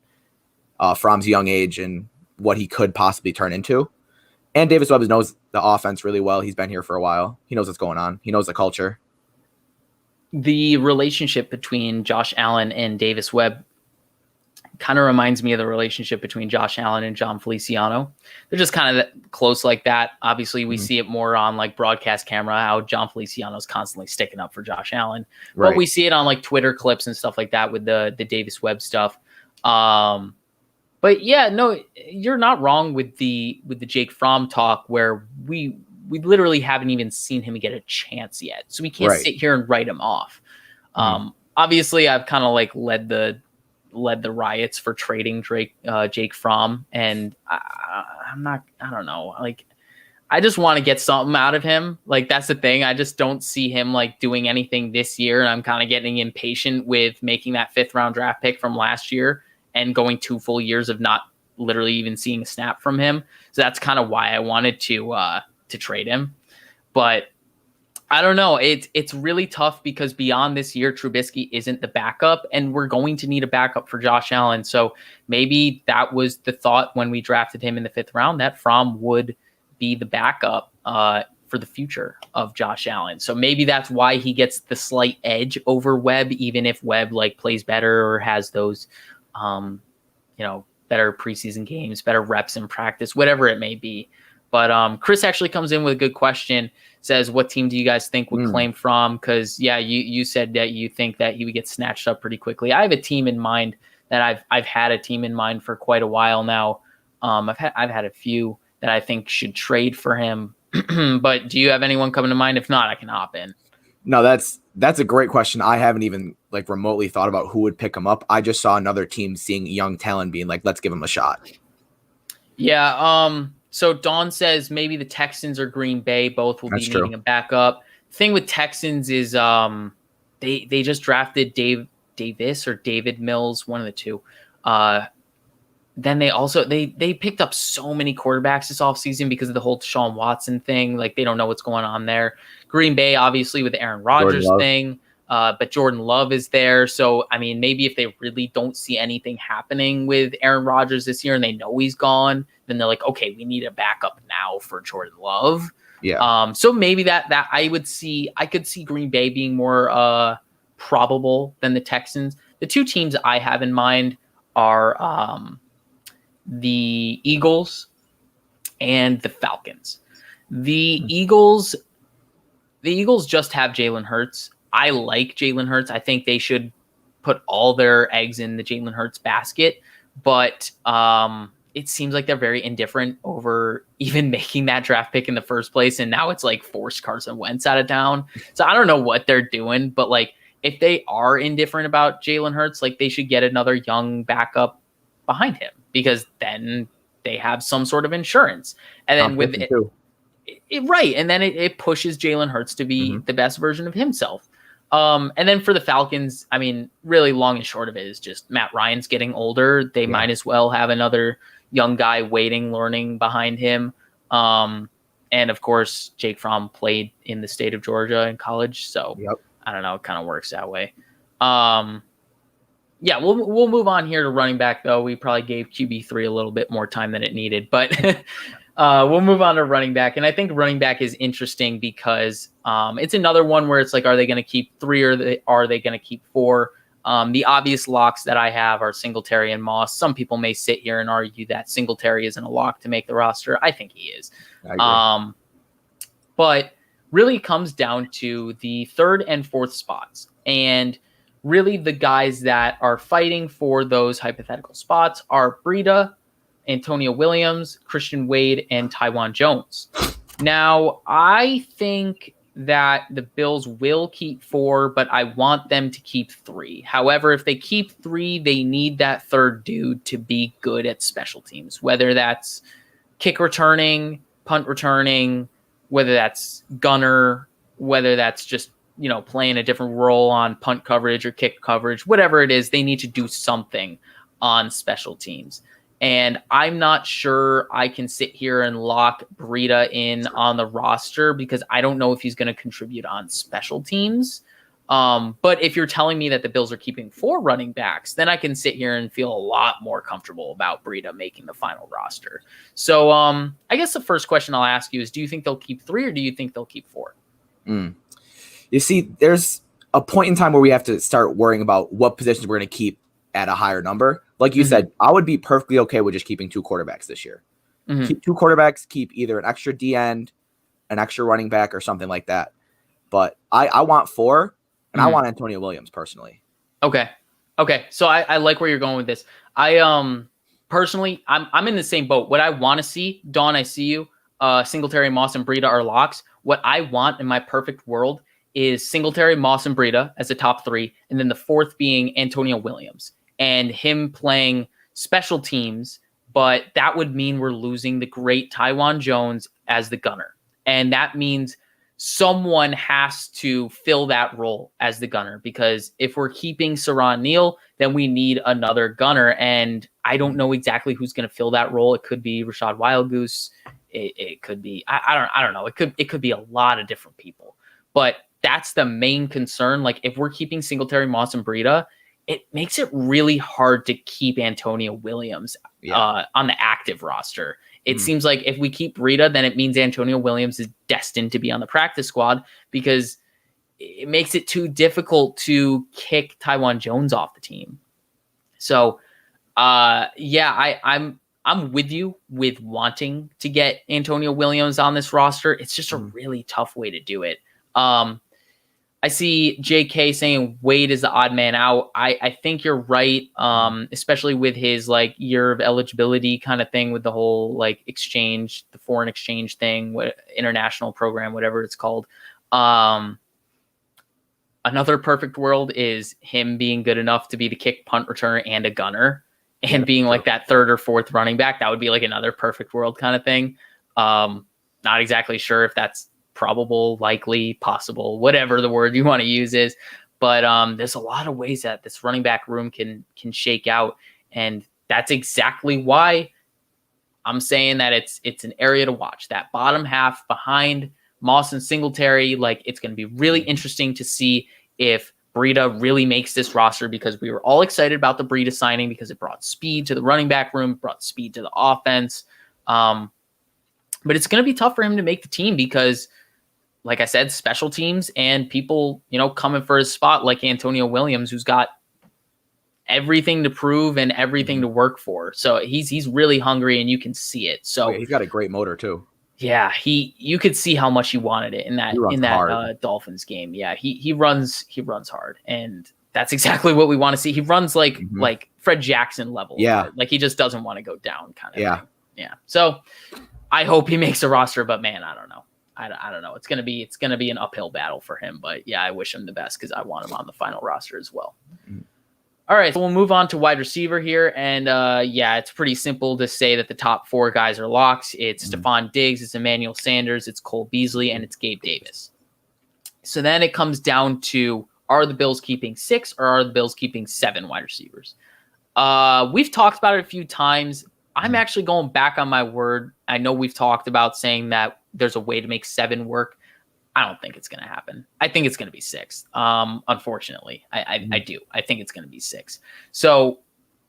[SPEAKER 2] Fromm's young age and what he could possibly turn into. And Davis Webb knows the offense really well. He's been here for a while. He knows what's going on. He knows the culture.
[SPEAKER 1] The relationship between Josh Allen and Davis Webb kind of reminds me of the relationship between Josh Allen and John Feliciano. They're just kind of close like that. Obviously, we see it more on like broadcast camera, how John Feliciano is constantly sticking up for Josh Allen. Right. But we see it on like Twitter clips and stuff like that with the Davis Webb stuff. But yeah, no, you're not wrong with the Jake Fromm talk where we literally haven't even seen him get a chance yet. So we can't sit here and write him off. Obviously, I've kind of like led the riots for trading Jake Fromm, and I don't know. Like, I just want to get something out of him. Like, that's the thing. I just don't see him like doing anything this year, and I'm kind of getting impatient with making that 5th round draft pick from last year and going 2 full years of not literally even seeing a snap from him. So that's kind of why I wanted to trade him. But I don't know. It's really tough because beyond this year, Trubisky isn't the backup, and we're going to need a backup for Josh Allen. So maybe that was the thought when we drafted him in the 5th round, that Fromm would be the backup for the future of Josh Allen. So maybe that's why he gets the slight edge over Webb, even if Webb like plays better or has those, better preseason games, better reps in practice, whatever it may be. But Chris actually comes in with a good question. Says, what team do you guys think would claim Fromm? Because you said that you think that he would get snatched up pretty quickly. I have a team in mind that I've had a team in mind for quite a while now. I've had a few that I think should trade for him. But do you have anyone coming to mind? If not, I can hop in.
[SPEAKER 2] No, that's a great question. I haven't even like remotely thought about who would pick him up. I just saw another team seeing young talent being like, let's give him a shot.
[SPEAKER 1] Yeah. So Dawn says maybe the Texans or Green Bay both will be needing a backup. Thing with Texans is they just drafted Davis or David Mills, one of the two. Then they picked up so many quarterbacks this offseason because of the whole Deshaun Watson thing. Like, they don't know what's going on there. Green Bay, obviously, with the Aaron Rodgers thing. But Jordan Love is there. So, I mean, maybe if they really don't see anything happening with Aaron Rodgers this year and they know he's gone, then they're like, okay, we need a backup now for Jordan Love.
[SPEAKER 2] Yeah.
[SPEAKER 1] So maybe that I could see Green Bay being more probable than the Texans. The two teams I have in mind are the Eagles and the Falcons. The Eagles just have Jalen Hurts. I like Jalen Hurts. I think they should put all their eggs in the Jalen Hurts basket, but it seems like they're very indifferent over even making that draft pick in the first place, and now it's like forced Carson Wentz out of town. So I don't know what they're doing, but like if they are indifferent about Jalen Hurts, like they should get another young backup behind him, because then they have some sort of insurance. And then with right, and then it pushes Jalen Hurts to be the best version of himself. And then for the Falcons, I mean, really long and short of it is just Matt Ryan's getting older. They might as well have another young guy waiting, learning behind him. And of course, Jake Fromm played in the state of Georgia in college, so I don't know, it kind of works that way. Yeah, we'll move on here to running back, though. We probably gave QB3 a little bit more time than it needed, but we'll move on to running back. And I think running back is interesting because it's another one where it's like, are they going to keep 3 or are they going to keep 4? The obvious locks that I have are Singletary and Moss. Some people may sit here and argue that Singletary isn't a lock to make the roster. I think he is. But really comes down to the 3rd and 4th spots. And really the guys that are fighting for those hypothetical spots are Breida, Antonio Williams, Christian Wade, and Taiwan Jones. Now, I think that the Bills will keep 4, but I want them to keep 3. However, if they keep 3, they need that 3rd dude to be good at special teams, whether that's kick returning, punt returning, whether that's gunner, whether that's just, you know, playing a different role on punt coverage or kick coverage, whatever it is, they need to do something on special teams. And I'm not sure I can sit here and lock Breida in on the roster because I don't know if he's going to contribute on special teams. But if you're telling me that the Bills are keeping 4 running backs, then I can sit here and feel a lot more comfortable about Breida making the final roster. So I guess the first question I'll ask you is, do you think they'll keep 3 or do you think they'll keep 4?
[SPEAKER 2] You see, there's a point in time where we have to start worrying about what positions we're going to keep at a higher number. Like you said, I would be perfectly okay with just keeping 2 quarterbacks this year. Keep 2 quarterbacks, keep either an extra D end, an extra running back, or something like that. But I want 4, and I want Antonio Williams personally. Okay.
[SPEAKER 1] So I like where you're going with this. I personally, I'm in the same boat. What I want to see, Dawn, I see you. Singletary, Moss, and Breida are locks. What I want in my perfect world is Singletary, Moss, and Breida as the top 3, and then the 4th being Antonio Williams and him playing special teams, but that would mean we're losing the great Taiwan Jones as the gunner. And that means someone has to fill that role as the gunner, because if we're keeping Saran Neal, then we need another gunner. And I don't know exactly who's going to fill that role. It could be Rashad Wildgoose. It could be, I don't know. It could be a lot of different people, but that's the main concern. Like if we're keeping Singletary, Moss, and Breida, it makes it really hard to keep Antonio Williams on the active roster. It seems like if we keep Breida, then it means Antonio Williams is destined to be on the practice squad, because it makes it too difficult to kick Taiwan Jones off the team. So, I'm with you with wanting to get Antonio Williams on this roster. It's just a really tough way to do it. I see JK saying Wade is the odd man out. I think you're right, especially with his like year of eligibility kind of thing, with the whole like exchange, the foreign exchange thing, international program, whatever it's called. Another perfect world is him being good enough to be the kick, punt returner, and a gunner, and being like that 3rd or 4th running back. That would be like another perfect world kind of thing. Not exactly sure if that's probable, likely, possible, whatever the word you want to use is. But there's a lot of ways that this running back room can shake out. And that's exactly why I'm saying that it's an area to watch. That bottom half behind Moss and Singletary, like it's going to be really interesting to see if Breida really makes this roster, because we were all excited about the Breida signing because it brought speed to the running back room, brought speed to the offense. But it's going to be tough for him to make the team because, like I said, special teams and people, coming for his spot like Antonio Williams, who's got everything to prove and everything to work for. So he's really hungry and you can see it. So
[SPEAKER 2] he's got a great motor too.
[SPEAKER 1] Yeah, you could see how much he wanted it in that Dolphins game. Yeah, he runs hard, and that's exactly what we want to see. He runs like Fred Jackson level.
[SPEAKER 2] Yeah,
[SPEAKER 1] like he just doesn't want to go down kind of thing.
[SPEAKER 2] Yeah.
[SPEAKER 1] So I hope he makes a roster, but man, I don't know. I don't know. It's gonna be an uphill battle for him, but yeah, I wish him the best because I want him on the final roster as well. Mm-hmm. All right, so we'll move on to wide receiver here. And it's pretty simple to say that the top 4 guys are locks. It's Stephon Diggs, it's Emmanuel Sanders, it's Cole Beasley, and it's Gabe Davis. So then it comes down to, are the Bills keeping 6 or are the Bills keeping 7 wide receivers? We've talked about it a few times. I'm actually going back on my word. I know we've talked about saying that there's a way to make 7 work. I don't think it's going to happen. I think it's going to be 6. Unfortunately, I do. I think it's going to be 6. So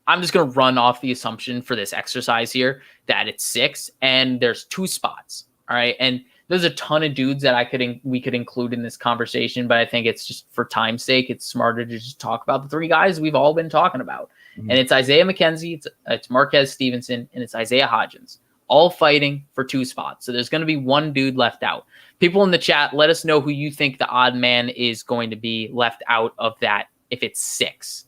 [SPEAKER 1] I'm just going to run off the assumption for this exercise here that it's 6 and there's 2 spots. All right. And there's a ton of dudes that we could include in this conversation, but I think it's just for time's sake, it's smarter to just talk about the 3 guys we've all been talking about. And it's Isaiah McKenzie, it's Marquez Stevenson, and it's Isaiah Hodgins, all fighting for 2 spots. So there's going to be 1 dude left out. People in the chat, let us know who you think the odd man is going to be left out of that. If it's 6,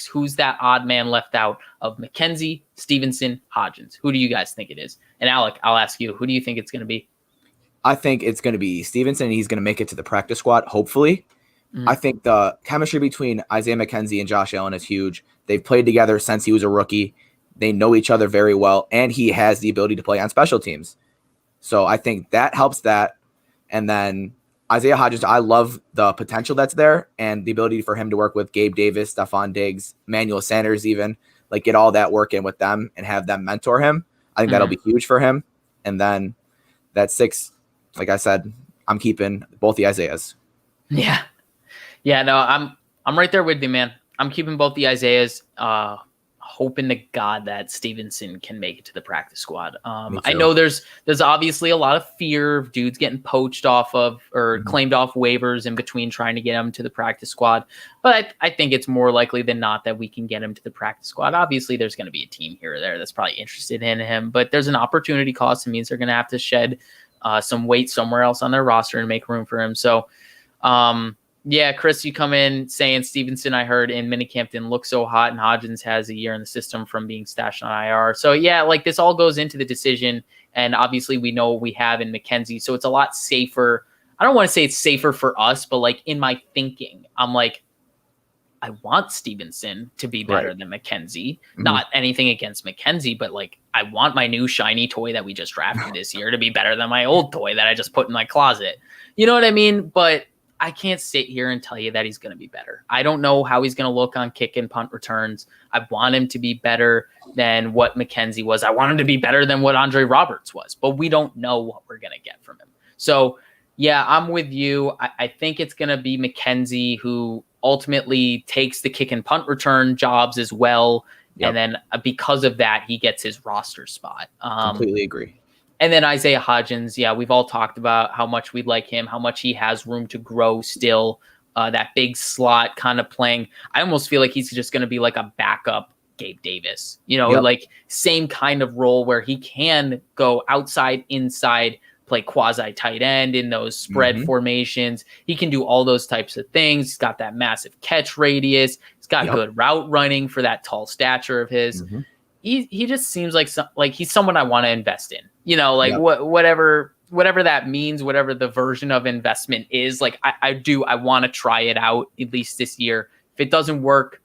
[SPEAKER 1] who's that odd man left out of McKenzie, Stevenson, Hodgins? Who do you guys think it is? And Alec, I'll ask you, who do you think it's going to be?
[SPEAKER 2] I think it's going to be Stevenson, and he's going to make it to the practice squad, hopefully. I think the chemistry between Isaiah McKenzie and Josh Allen is huge. They've played together since he was a rookie. They know each other very well, and he has the ability to play on special teams. So I think that helps that. And then Isaiah Hodgins, I love the potential that's there and the ability for him to work with Gabe Davis, Stephon Diggs, Emmanuel Sanders even, like get all that work in with them and have them mentor him. I think that'll be huge for him. And then that 6, like I said, I'm keeping both the Isaiahs.
[SPEAKER 1] Yeah. Yeah, no, I'm right there with you, man. I'm keeping both the Isaiahs, hoping to God that Stevenson can make it to the practice squad. I know there's obviously a lot of fear of dudes getting poached off of or claimed off waivers in between trying to get him to the practice squad. But I think it's more likely than not that we can get him to the practice squad. Obviously, there's going to be a team here or there that's probably interested in him, but there's an opportunity cost. It means they're going to have to shed some weight somewhere else on their roster and make room for him. So, yeah, Chris, you come in saying Stevenson, I heard in minicamp didn't look so hot, and Hodgins has a year in the system from being stashed on IR. So, yeah, like this all goes into the decision, and obviously we know what we have in McKenzie, so it's a lot safer. I don't want to say it's safer for us, but like in my thinking, I'm like, I want Stevenson to be better than McKenzie. Not anything against McKenzie, but like I want my new shiny toy that we just drafted this year to be better than my old toy that I just put in my closet. You know what I mean? But I can't sit here and tell you that he's going to be better. I don't know how he's going to look on kick and punt returns. I want him to be better than what McKenzie was. I want him to be better than what Andre Roberts was, but we don't know what we're going to get from him. So, yeah, I'm with you. I think it's going to be McKenzie who ultimately takes the kick and punt return jobs as well. Yep. And then because of that, he gets his roster spot.
[SPEAKER 2] Completely agree.
[SPEAKER 1] And then Isaiah Hodgins, yeah, we've all talked about how much we like him, how much he has room to grow still, that big slot kind of playing. I almost feel like he's just going to be like a backup Gabe Davis, like same kind of role where he can go outside, inside, play quasi tight end in those spread formations. He can do all those types of things. He's got that massive catch radius. He's got good route running for that tall stature of his. He just seems like he's someone I want to invest in. Whatever that means, whatever the version of investment is, like I want to try it out at least this year. If it doesn't work,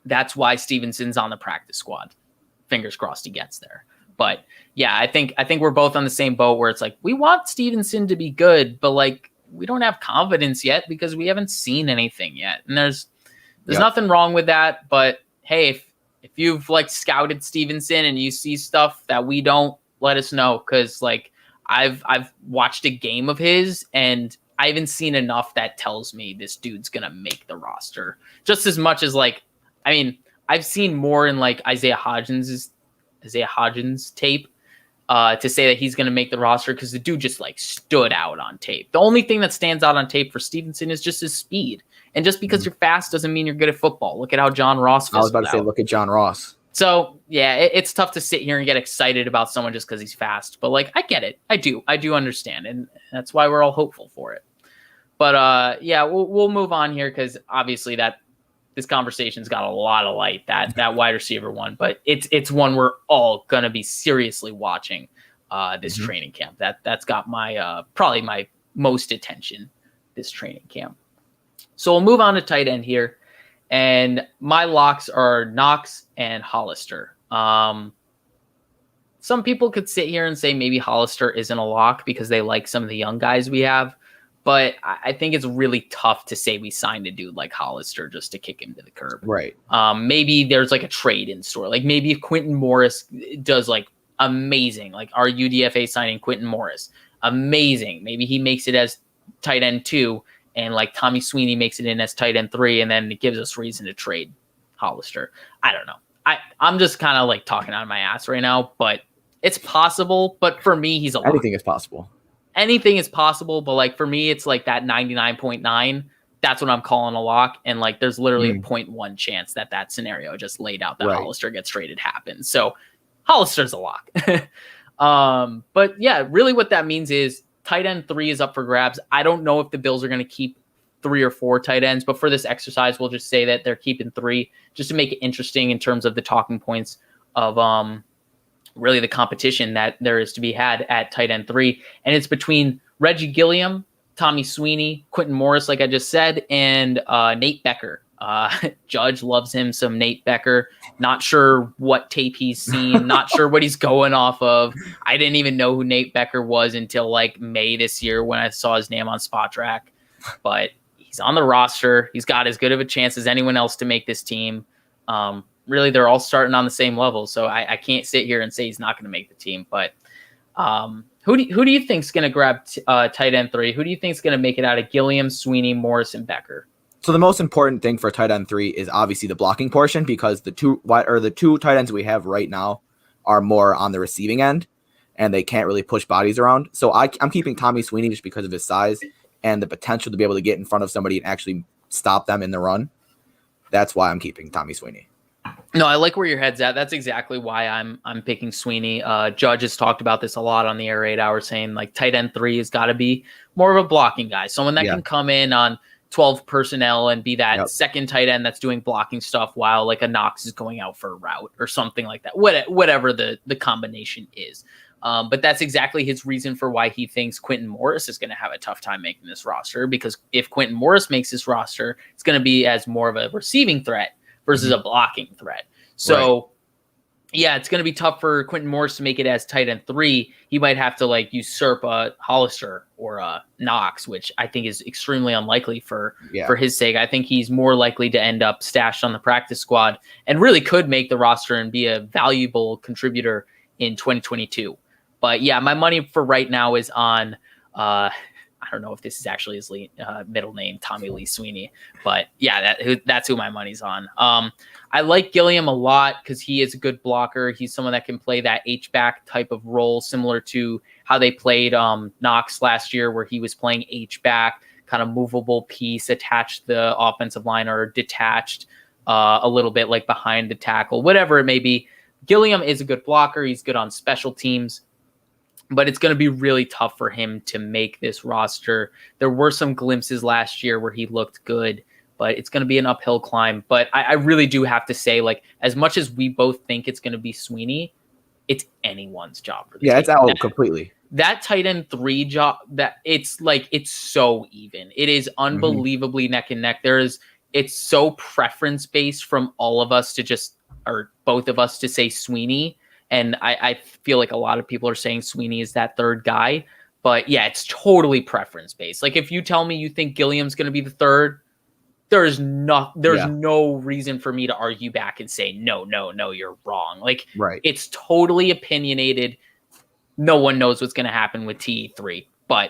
[SPEAKER 1] that's why Stevenson's on the practice squad. Fingers crossed he gets there. But yeah, I think we're both on the same boat where it's like we want Stevenson to be good, but like we don't have confidence yet because we haven't seen anything yet. And there's nothing wrong with that. But hey, if you've like scouted Stevenson and you see stuff that we don't, let us know. Cause like I've watched a game of his and I haven't seen enough that tells me this dude's going to make the roster just as much as like, I've seen more in like Isaiah Hodgins tape. to say that he's going to make the roster because the dude just like stood out on tape. The only thing that stands out on tape for Stevenson is just his speed. And just because you're fast doesn't mean you're good at football. Look at how John Ross.
[SPEAKER 2] I was about to say, look at John Ross.
[SPEAKER 1] So yeah, it's tough to sit here and get excited about someone just because he's fast. But like, I get it. I do understand, and that's why we're all hopeful for it. But yeah, we'll move on here because obviously this conversation's got a lot of light, that wide receiver one, but it's one we're all gonna be seriously watching this training camp. That's got my probably my most attention this training camp. So we'll move on to tight end here, and my locks are Knox and Hollister. Some people could sit here and say maybe Hollister isn't a lock because they like some of the young guys we have. But I think it's really tough to say we signed a dude like Hollister just to kick him to the curb.
[SPEAKER 2] Right.
[SPEAKER 1] Maybe there's like a trade in store. Like maybe if Quentin Morris does like amazing, like our UDFA signing Quentin Morris, amazing. Maybe he makes it as tight end 2 and like Tommy Sweeney makes it in as tight end 3 and then it gives us reason to trade Hollister. I don't know. I'm just kind of like talking out of my ass right now, but it's possible. But for me, he's a lock.
[SPEAKER 2] Anything is possible.
[SPEAKER 1] Anything is possible, but like for me, it's like that 99.9. That's what I'm calling a lock. And like there's literally a 0.1 chance that scenario just laid out that Hollister gets traded happens. So Hollister's a lock. But yeah, really what that means is tight end 3 is up for grabs. I don't know if the Bills are going to keep 3 or 4 tight ends, but for this exercise, we'll just say that they're keeping 3 just to make it interesting in terms of the talking points of really the competition that there is to be had at tight end 3. And it's between Reggie Gilliam, Tommy Sweeney, Quentin Morris, like I just said, and Nate Becker. Judge loves him some Nate Becker. Not sure what tape he's seen. Not sure what he's going off of. I didn't even know who Nate Becker was until like May this year when I saw his name on Spot Track. But he's on the roster. He's got as good of a chance as anyone else to make this team. Really, they're all starting on the same level, so I can't sit here and say he's not going to make the team. But who do you think is going to grab tight end 3? Who do you think is going to make it out of Gilliam, Sweeney, Morris, and Becker?
[SPEAKER 2] So the most important thing for tight end 3 is obviously the blocking portion because the two tight ends we have right now are more on the receiving end, and they can't really push bodies around. So I'm keeping Tommy Sweeney just because of his size and the potential to be able to get in front of somebody and actually stop them in the run. That's why I'm keeping Tommy Sweeney.
[SPEAKER 1] No, I like where your head's at. That's exactly why I'm picking Sweeney. Judge has talked about this a lot on the Air 8 Hour, saying like tight end 3 has got to be more of a blocking guy, someone that can come in on 12 personnel and be that second tight end that's doing blocking stuff while like a Knox is going out for a route or something like that. Whatever the combination is. But that's exactly his reason for why he thinks Quentin Morris is going to have a tough time making this roster, because if Quentin Morris makes this roster, it's going to be as more of a receiving threat versus a blocking threat. So yeah, it's going to be tough for Quentin Morris to make it as tight end 3. He might have to like usurp a Hollister or a Knox, which I think is extremely unlikely for his sake. I think he's more likely to end up stashed on the practice squad and really could make the roster and be a valuable contributor in 2022. But yeah, my money for right now is on, I don't know if this is actually his middle name, Tommy Lee Sweeney, but yeah, that's who my money's on. I like Gilliam a lot because he is a good blocker. He's someone that can play that H-back type of role, similar to how they played Knox last year, where he was playing H-back, kind of movable piece attached to the offensive line or detached a little bit like behind the tackle, whatever it may be. Gilliam is a good blocker. He's good on special teams. But it's going to be really tough for him to make this roster. There were some glimpses last year where he looked good, but it's going to be an uphill climb. But I really do have to say, like, as much as we both think it's going to be Sweeney, it's anyone's job for the team.
[SPEAKER 2] It's out completely.
[SPEAKER 1] That tight end 3 job, that it's so even. It is unbelievably neck and neck. It's so preference based from all of us to just, or both of us to say Sweeney. And I feel like a lot of people are saying Sweeney is that third guy. But yeah, it's totally preference based. Like if you tell me you think Gilliam's going to be the third, there's no reason for me to argue back and say, no, you're wrong. Like it's totally opinionated. No one knows what's going to happen with TE3, but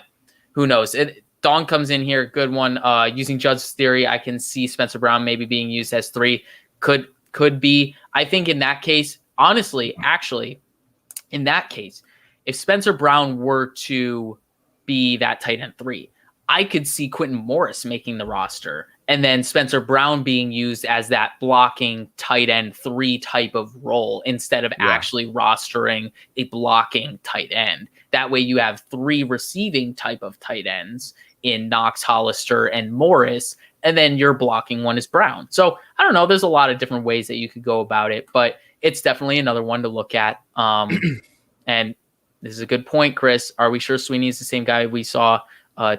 [SPEAKER 1] who knows? Dawn comes in here. Good one. Using Judge's theory, I can see Spencer Brown maybe being used as 3. Could be. I think in that case, honestly, actually, in that case, if Spencer Brown were to be that tight end 3, I could see Quentin Morris making the roster and then Spencer Brown being used as that blocking tight end 3 type of role instead of actually rostering a blocking tight end. That way you have 3 receiving type of tight ends in Knox, Hollister, and Morris, and then your blocking one is Brown. So I don't know. There's a lot of different ways that you could go about it, but it's definitely another one to look at. And this is a good point, Chris. Are we sure Sweeney is the same guy we saw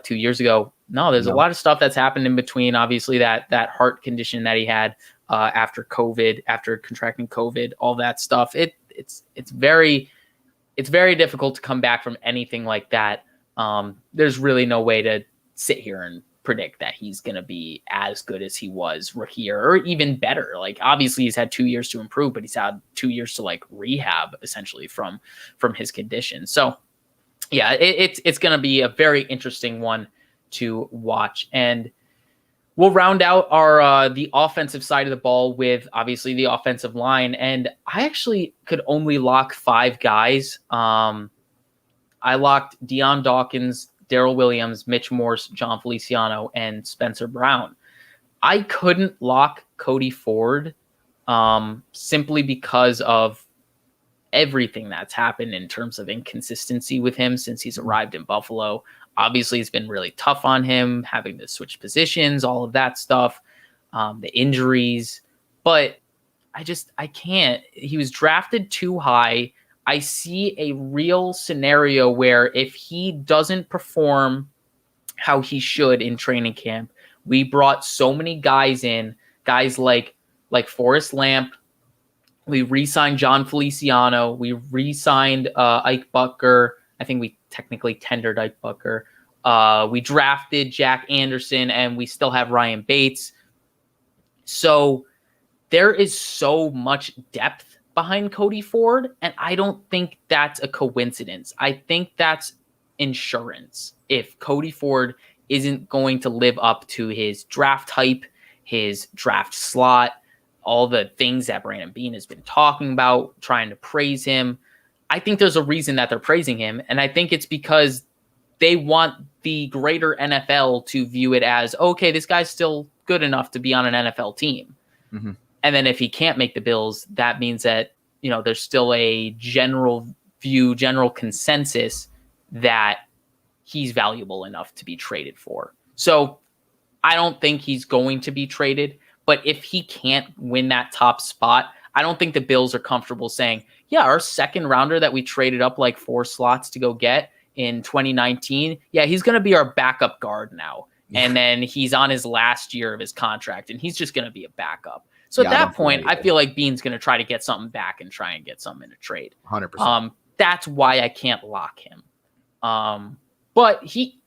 [SPEAKER 1] 2 years ago? No, there's a lot of stuff that's happened in between. Obviously, that heart condition that he had after COVID, after contracting COVID, all that stuff. It's very difficult to come back from anything like that. There's really no way to sit here and predict that he's going to be as good as he was rookie year or even better. Like, obviously he's had 2 years to improve, but he's had 2 years to like rehab essentially from his condition. So yeah, it's going to be a very interesting one to watch. And we'll round out our the offensive side of the ball with obviously the offensive line. And I actually could only lock 5 guys. I locked Deion Dawkins, Darrell Williams, Mitch Morse, John Feliciano, and Spencer Brown. I couldn't lock Cody Ford simply because of everything that's happened in terms of inconsistency with him since he's arrived in Buffalo. Obviously, it's been really tough on him, having to switch positions, all of that stuff, the injuries. But I can't. He was drafted too high. I see a real scenario where if he doesn't perform how he should in training camp, we brought so many guys in, guys like Forrest Lamp. We re-signed John Feliciano. We re-signed Ike Bucker. I think we technically tendered Ike Bucker. We drafted Jack Anderson, and we still have Ryan Bates. So there is so much depth behind Cody Ford, and I don't think that's a coincidence. I think that's insurance. If Cody Ford isn't going to live up to his draft hype, his draft slot, all the things that Brandon Beane has been talking about, trying to praise him, I think there's a reason that they're praising him, and I think it's because they want the greater NFL to view it as, okay, this guy's still good enough to be on an NFL team. Mm-hmm. And then if he can't make the Bills, that means that, there's still a general view, general consensus that he's valuable enough to be traded for. So I don't think he's going to be traded, but if he can't win that top spot, I don't think the Bills are comfortable saying, yeah, our second rounder that we traded up like 4 slots to go get in 2019, yeah, he's going to be our backup guard now. And then he's on his last year of his contract, and he's just going to be a backup. So at that point, I feel like Beane's going to try to get something back and try and get something in a trade.
[SPEAKER 2] 100%.
[SPEAKER 1] That's why I can't lock him. But he,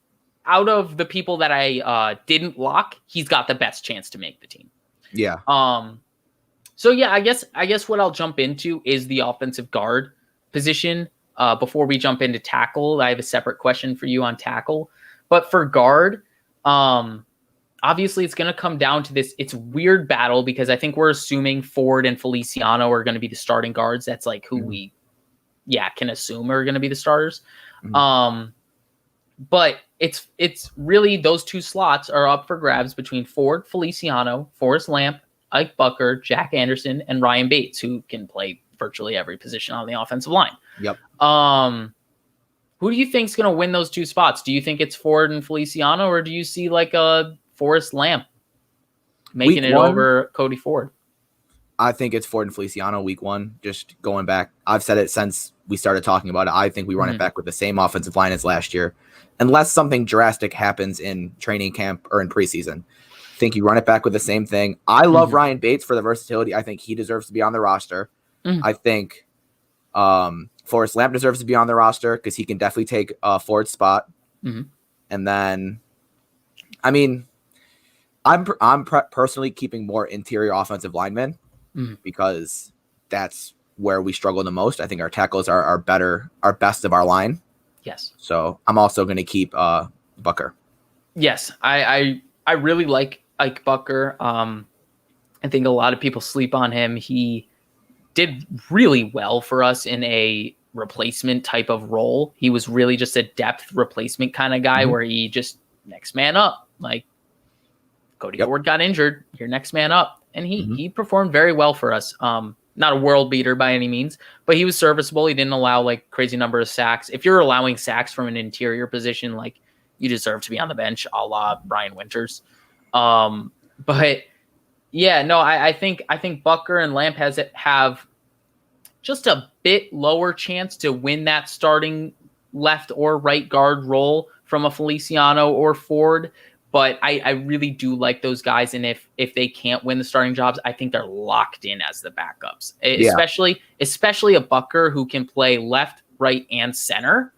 [SPEAKER 1] out of the people that I didn't lock, he's got the best chance to make the team.
[SPEAKER 2] Yeah.
[SPEAKER 1] So yeah, I guess what I'll jump into is the offensive guard position. Before we jump into tackle, I have a separate question for you on tackle. But for guard, obviously it's going to come down to this. It's weird battle because I think we're assuming Ford and Feliciano are going to be the starting guards. That's like who we, can assume are going to be the starters. Mm-hmm. But it's really those 2 slots are up for grabs between Ford, Feliciano, Forrest Lamp, Ike Bucker, Jack Anderson, and Ryan Bates, who can play virtually every position on the offensive line.
[SPEAKER 2] Yep.
[SPEAKER 1] Who do you think is going to win those 2 spots? Do you think it's Ford and Feliciano, or do you see like a Forrest Lamp making it over Cody Ford?
[SPEAKER 2] I think it's Ford and Feliciano week 1. Just going back, I've said it since we started talking about it. I think we run it back with the same offensive line as last year, unless something drastic happens in training camp or in preseason. I think you run it back with the same thing. I love Ryan Bates for the versatility. I think he deserves to be on the roster. I think Forrest Lamp deserves to be on the roster because he can definitely take Ford's spot. And then, I mean, I'm personally keeping more interior offensive linemen because that's where we struggle the most. I think our tackles are best of our line.
[SPEAKER 1] Yes.
[SPEAKER 2] So I'm also going to keep Bucker.
[SPEAKER 1] Yes, I really like Ike Bucker. I think a lot of people sleep on him. He did really well for us in a replacement type of role. He was really just a depth replacement kind of guy where he just next man up. Like Cody Ford got injured, you're next man up. And he performed very well for us. Not a world beater by any means, but he was serviceable. He didn't allow like crazy number of sacks. If you're allowing sacks from an interior position, like you deserve to be on the bench, a la Brian Winters. But yeah, no, I think Bucker and Lamp have just a bit lower chance to win that starting left or right guard role from a Feliciano or Ford. But I really do like those guys. And if they can't win the starting jobs, I think they're locked in as the backups, especially a Bucker who can play left, right, and center.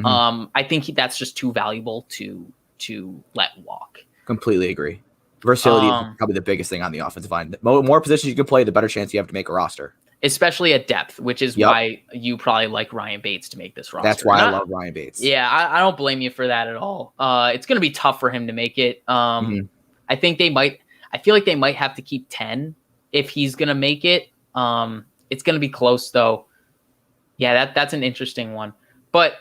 [SPEAKER 1] I think that's just too valuable to let walk.
[SPEAKER 2] Completely agree. Versatility is probably the biggest thing on the offensive line. The more positions you can play, the better chance you have to make a roster. Especially
[SPEAKER 1] at depth, which is why you probably like Ryan Bates to make this roster.
[SPEAKER 2] That's why I love Ryan Bates.
[SPEAKER 1] Yeah, I don't blame you for that at all. It's going to be tough for him to make it. I think I feel like they might have to keep 10 if he's going to make it. It's going to be close, though. Yeah, that's an interesting one. But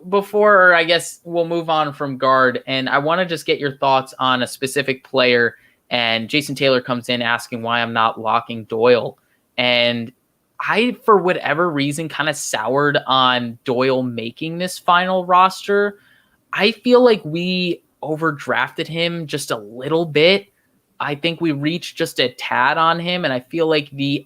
[SPEAKER 1] before, I guess we'll move on from guard, and I want to just get your thoughts on a specific player. And Jason Taylor comes in asking why I'm not locking Doyle. And I, for whatever reason, kind of soured on Doyle making this final roster. I feel like we overdrafted him just a little bit. I think we reached just a tad on him. And I feel like the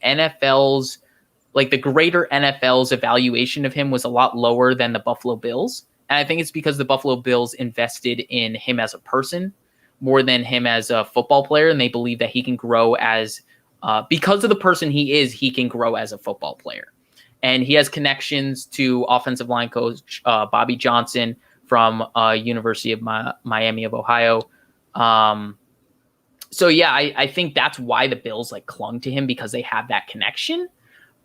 [SPEAKER 1] greater NFL's evaluation of him was a lot lower than the Buffalo Bills. And I think it's because the Buffalo Bills invested in him as a person more than him as a football player. And they believe that he can grow because of the person he is, he can grow as a football player. And he has connections to offensive line coach Bobby Johnson from University of Miami of Ohio. So yeah, I think that's why the Bills like clung to him, because they have that connection.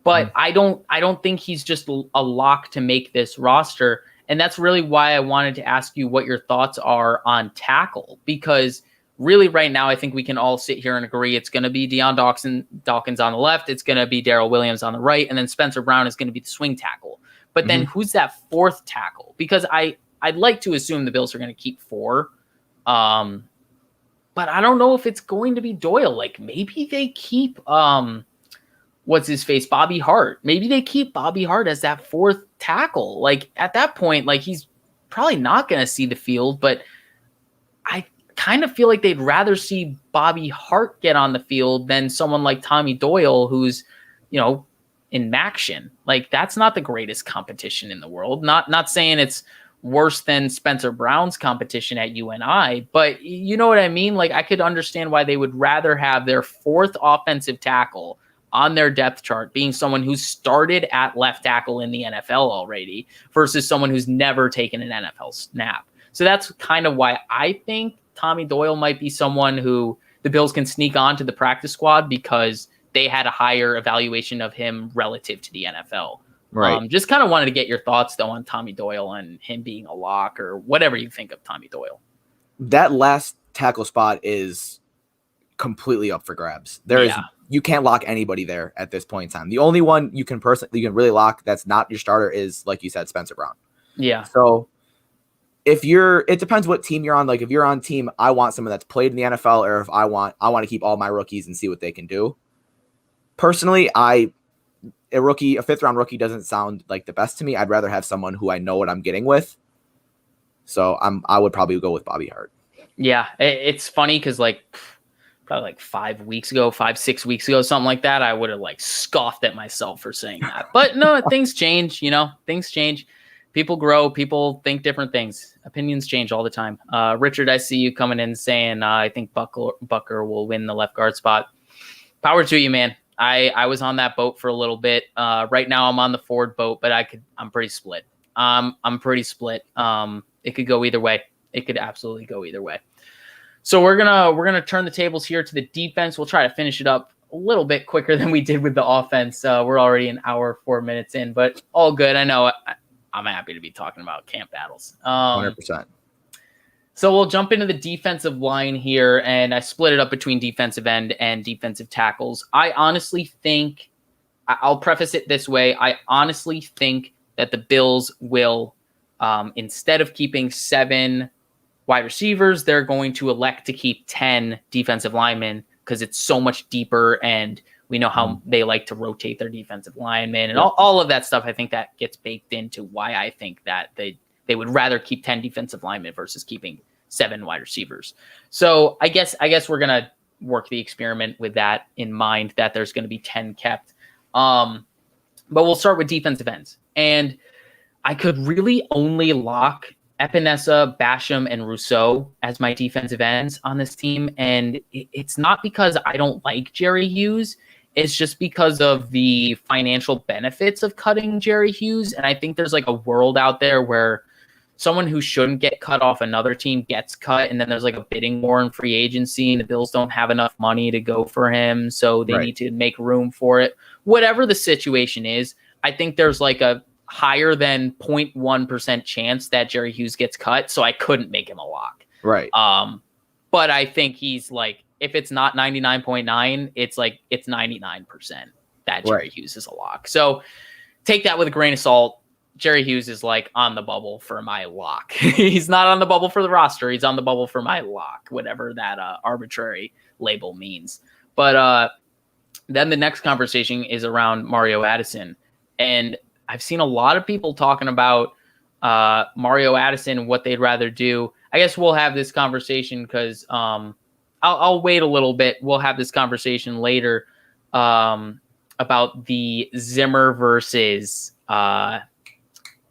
[SPEAKER 1] But I don't think he's just a lock to make this roster. And that's really why I wanted to ask you what your thoughts are on tackle, because really right now, I think we can all sit here and agree it's going to be Deion Dawkins on the left. It's going to be Darrell Williams on the right. And then Spencer Brown is going to be the swing tackle. But then who's that fourth tackle? Because I'd like to assume the Bills are going to keep 4. But I don't know if it's going to be Doyle. Like maybe they keep, what's his face? Bobby Hart. Maybe they keep Bobby Hart as that fourth tackle. Like at that point, like he's probably not going to see the field, but I kind of feel like they'd rather see Bobby Hart get on the field than someone like Tommy Doyle, who's, in Maction. Like that's not the greatest competition in the world. Not saying it's worse than Spencer Brown's competition at UNI, but you know what I mean? Like I could understand why they would rather have their fourth offensive tackle on their depth chart being someone who started at left tackle in the NFL already versus someone who's never taken an NFL snap. So that's kind of why I think Tommy Doyle might be someone who the Bills can sneak on to the practice squad because they had a higher evaluation of him relative to the NFL.
[SPEAKER 2] Right.
[SPEAKER 1] Just kind of wanted to get your thoughts, though, on Tommy Doyle and him being a lock or whatever you think of Tommy Doyle.
[SPEAKER 2] That last tackle spot is completely up for grabs. You can't lock anybody there at this point in time. The only one you can really lock that's not your starter is, like you said, Spencer Brown.
[SPEAKER 1] Yeah.
[SPEAKER 2] So it depends what team you're on. Like if you're on team, I want someone that's played in the NFL, or if I want to keep all my rookies and see what they can do. Personally, a 5th round rookie doesn't sound like the best to me. I'd rather have someone who I know what I'm getting with. So I would probably go with Bobby Hart.
[SPEAKER 1] Yeah. It's funny because probably 5 weeks ago, 6 weeks ago, something like that, I would have scoffed at myself for saying that. But no, things change, things change. People grow. People think different things. Opinions change all the time. Richard, I see you coming in saying, I think Bucker will win the left guard spot. Power to you, man. I was on that boat for a little bit. Right now I'm on the Ford boat, but I'm pretty split. I'm pretty split. It could go either way. It could absolutely go either way. So we're gonna turn the tables here to the defense. We'll try to finish it up a little bit quicker than we did with the offense. We're already an hour, 4 minutes in, but all good. I know I'm happy to be talking about camp battles.
[SPEAKER 2] 100%.
[SPEAKER 1] So we'll jump into the defensive line here, and I split it up between defensive end and defensive tackles. I honestly think I'll preface it this way. I honestly think that the Bills will, instead of keeping 7 wide receivers, they're going to elect to keep 10 defensive linemen because it's so much deeper, and we know how they like to rotate their defensive linemen and all of that stuff. I think that gets baked into why I think that they would rather keep 10 defensive linemen versus keeping 7 wide receivers. So I guess we're going to work the experiment with that in mind, that there's going to be 10 kept. But we'll start with defensive ends. And I could really only lock Epinesa, Basham, and Rousseau as my defensive ends on this team. And it's not because I don't like Jerry Hughes. It's just because of the financial benefits of cutting Jerry Hughes. And I think there's like a world out there where someone who shouldn't get cut off another team gets cut, and then there's like a bidding war in free agency, and the Bills don't have enough money to go for him, so they need to make room for it. Whatever the situation is, I think there's like a higher than 0.1% chance that Jerry Hughes gets cut, so I couldn't make him a lock.
[SPEAKER 2] Right.
[SPEAKER 1] But I think he's like, if it's not 99.9, it's like it's 99% that Jerry Hughes is a lock. So take that with a grain of salt. Jerry Hughes is like on the bubble for my lock. He's not on the bubble for the roster. He's on the bubble for my lock, whatever that arbitrary label means. But then the next conversation is around Mario Addison. And I've seen a lot of people talking about Mario Addison, what they'd rather do. I guess we'll have this conversation because I'll wait a little bit. We'll have this conversation later about the Zimmer versus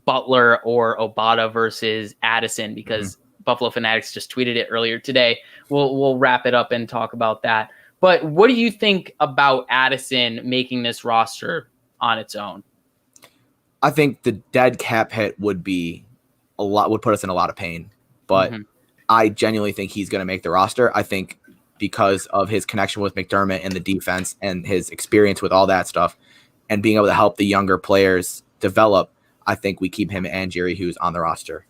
[SPEAKER 1] Butler or Obata versus Addison, because Buffalo Fanatics just tweeted it earlier today. We'll wrap it up and talk about that. But what do you think about Addison making this roster on its own?
[SPEAKER 2] I think the dead cap hit would put us in a lot of pain, but I genuinely think he's going to make the roster. I think because of his connection with McDermott and the defense and his experience with all that stuff and being able to help the younger players develop, I think we keep him and Jerry Hughes on the roster.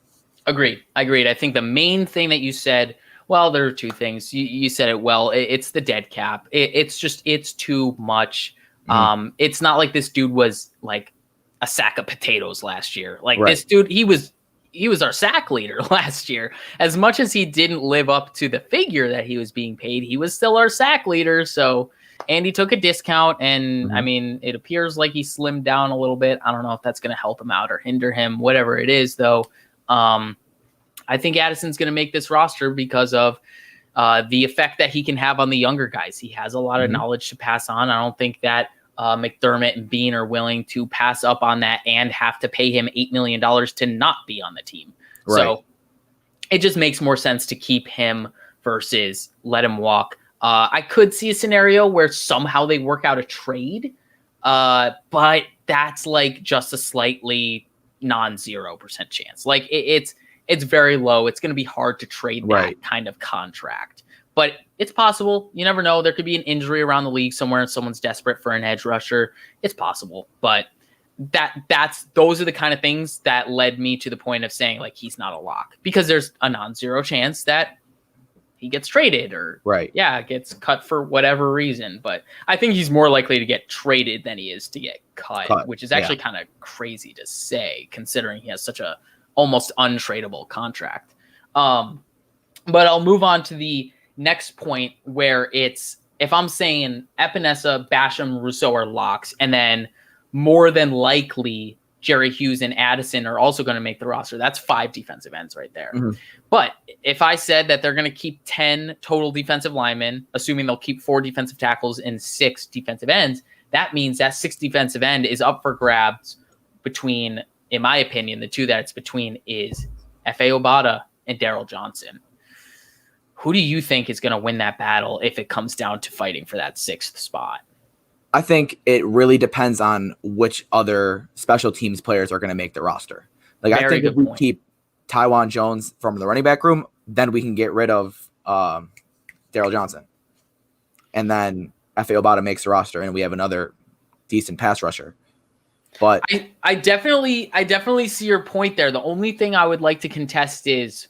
[SPEAKER 2] Agreed.
[SPEAKER 1] I think the main thing that you said, well, there are 2 things. You said it well. It's the dead cap. It's too much. It's not like this dude was like a sack of potatoes last year. Like this dude, he was our sack leader last year. As much as he didn't live up to the figure that he was being paid, he was still our sack leader. So Andy took a discount, and I mean, it appears like he slimmed down a little bit. I don't know if that's going to help him out or hinder him, whatever it is, though. I think Addison's going to make this roster because of the effect that he can have on the younger guys. He has a lot of knowledge to pass on. I don't think that McDermott and Bean are willing to pass up on that and have to pay him $8 million to not be on the team. Right. So it just makes more sense to keep him versus let him walk. I could see a scenario where somehow they work out a trade, but that's like just a slightly non-0% chance. Like it's very low. It's going to be hard to trade that kind of contract, but it's possible. You never know. There could be an injury around the league somewhere and someone's desperate for an edge rusher. It's possible, but those are the kind of things that led me to the point of saying like he's not a lock, because there's a non-zero chance that he gets traded or gets cut for whatever reason. But I think he's more likely to get traded than he is to get cut. Which is actually kind of crazy to say considering he has such a almost untradeable contract. But I'll move on to the next point where it's, if I'm saying Epinesa, Basham, Rousseau are locks, and then more than likely Jerry Hughes and Addison are also going to make the roster. That's 5 defensive ends right there. But if I said that they're going to keep 10 total defensive linemen, assuming they'll keep 4 defensive tackles and 6 defensive ends, that means that 6 defensive end is up for grabs between, in my opinion, the 2 that it's between is F.A. Obata and Daryl Johnson. Who do you think is going to win that battle if it comes down to fighting for that 6th spot?
[SPEAKER 2] I think it really depends on which other special teams players are going to make the roster. Like, I think if we keep Tywan Jones from the running back room, then we can get rid of Daryl Johnson. And then F.A. Obata makes the roster, and we have another decent pass rusher. But
[SPEAKER 1] I definitely see your point there. The only thing I would like to contest is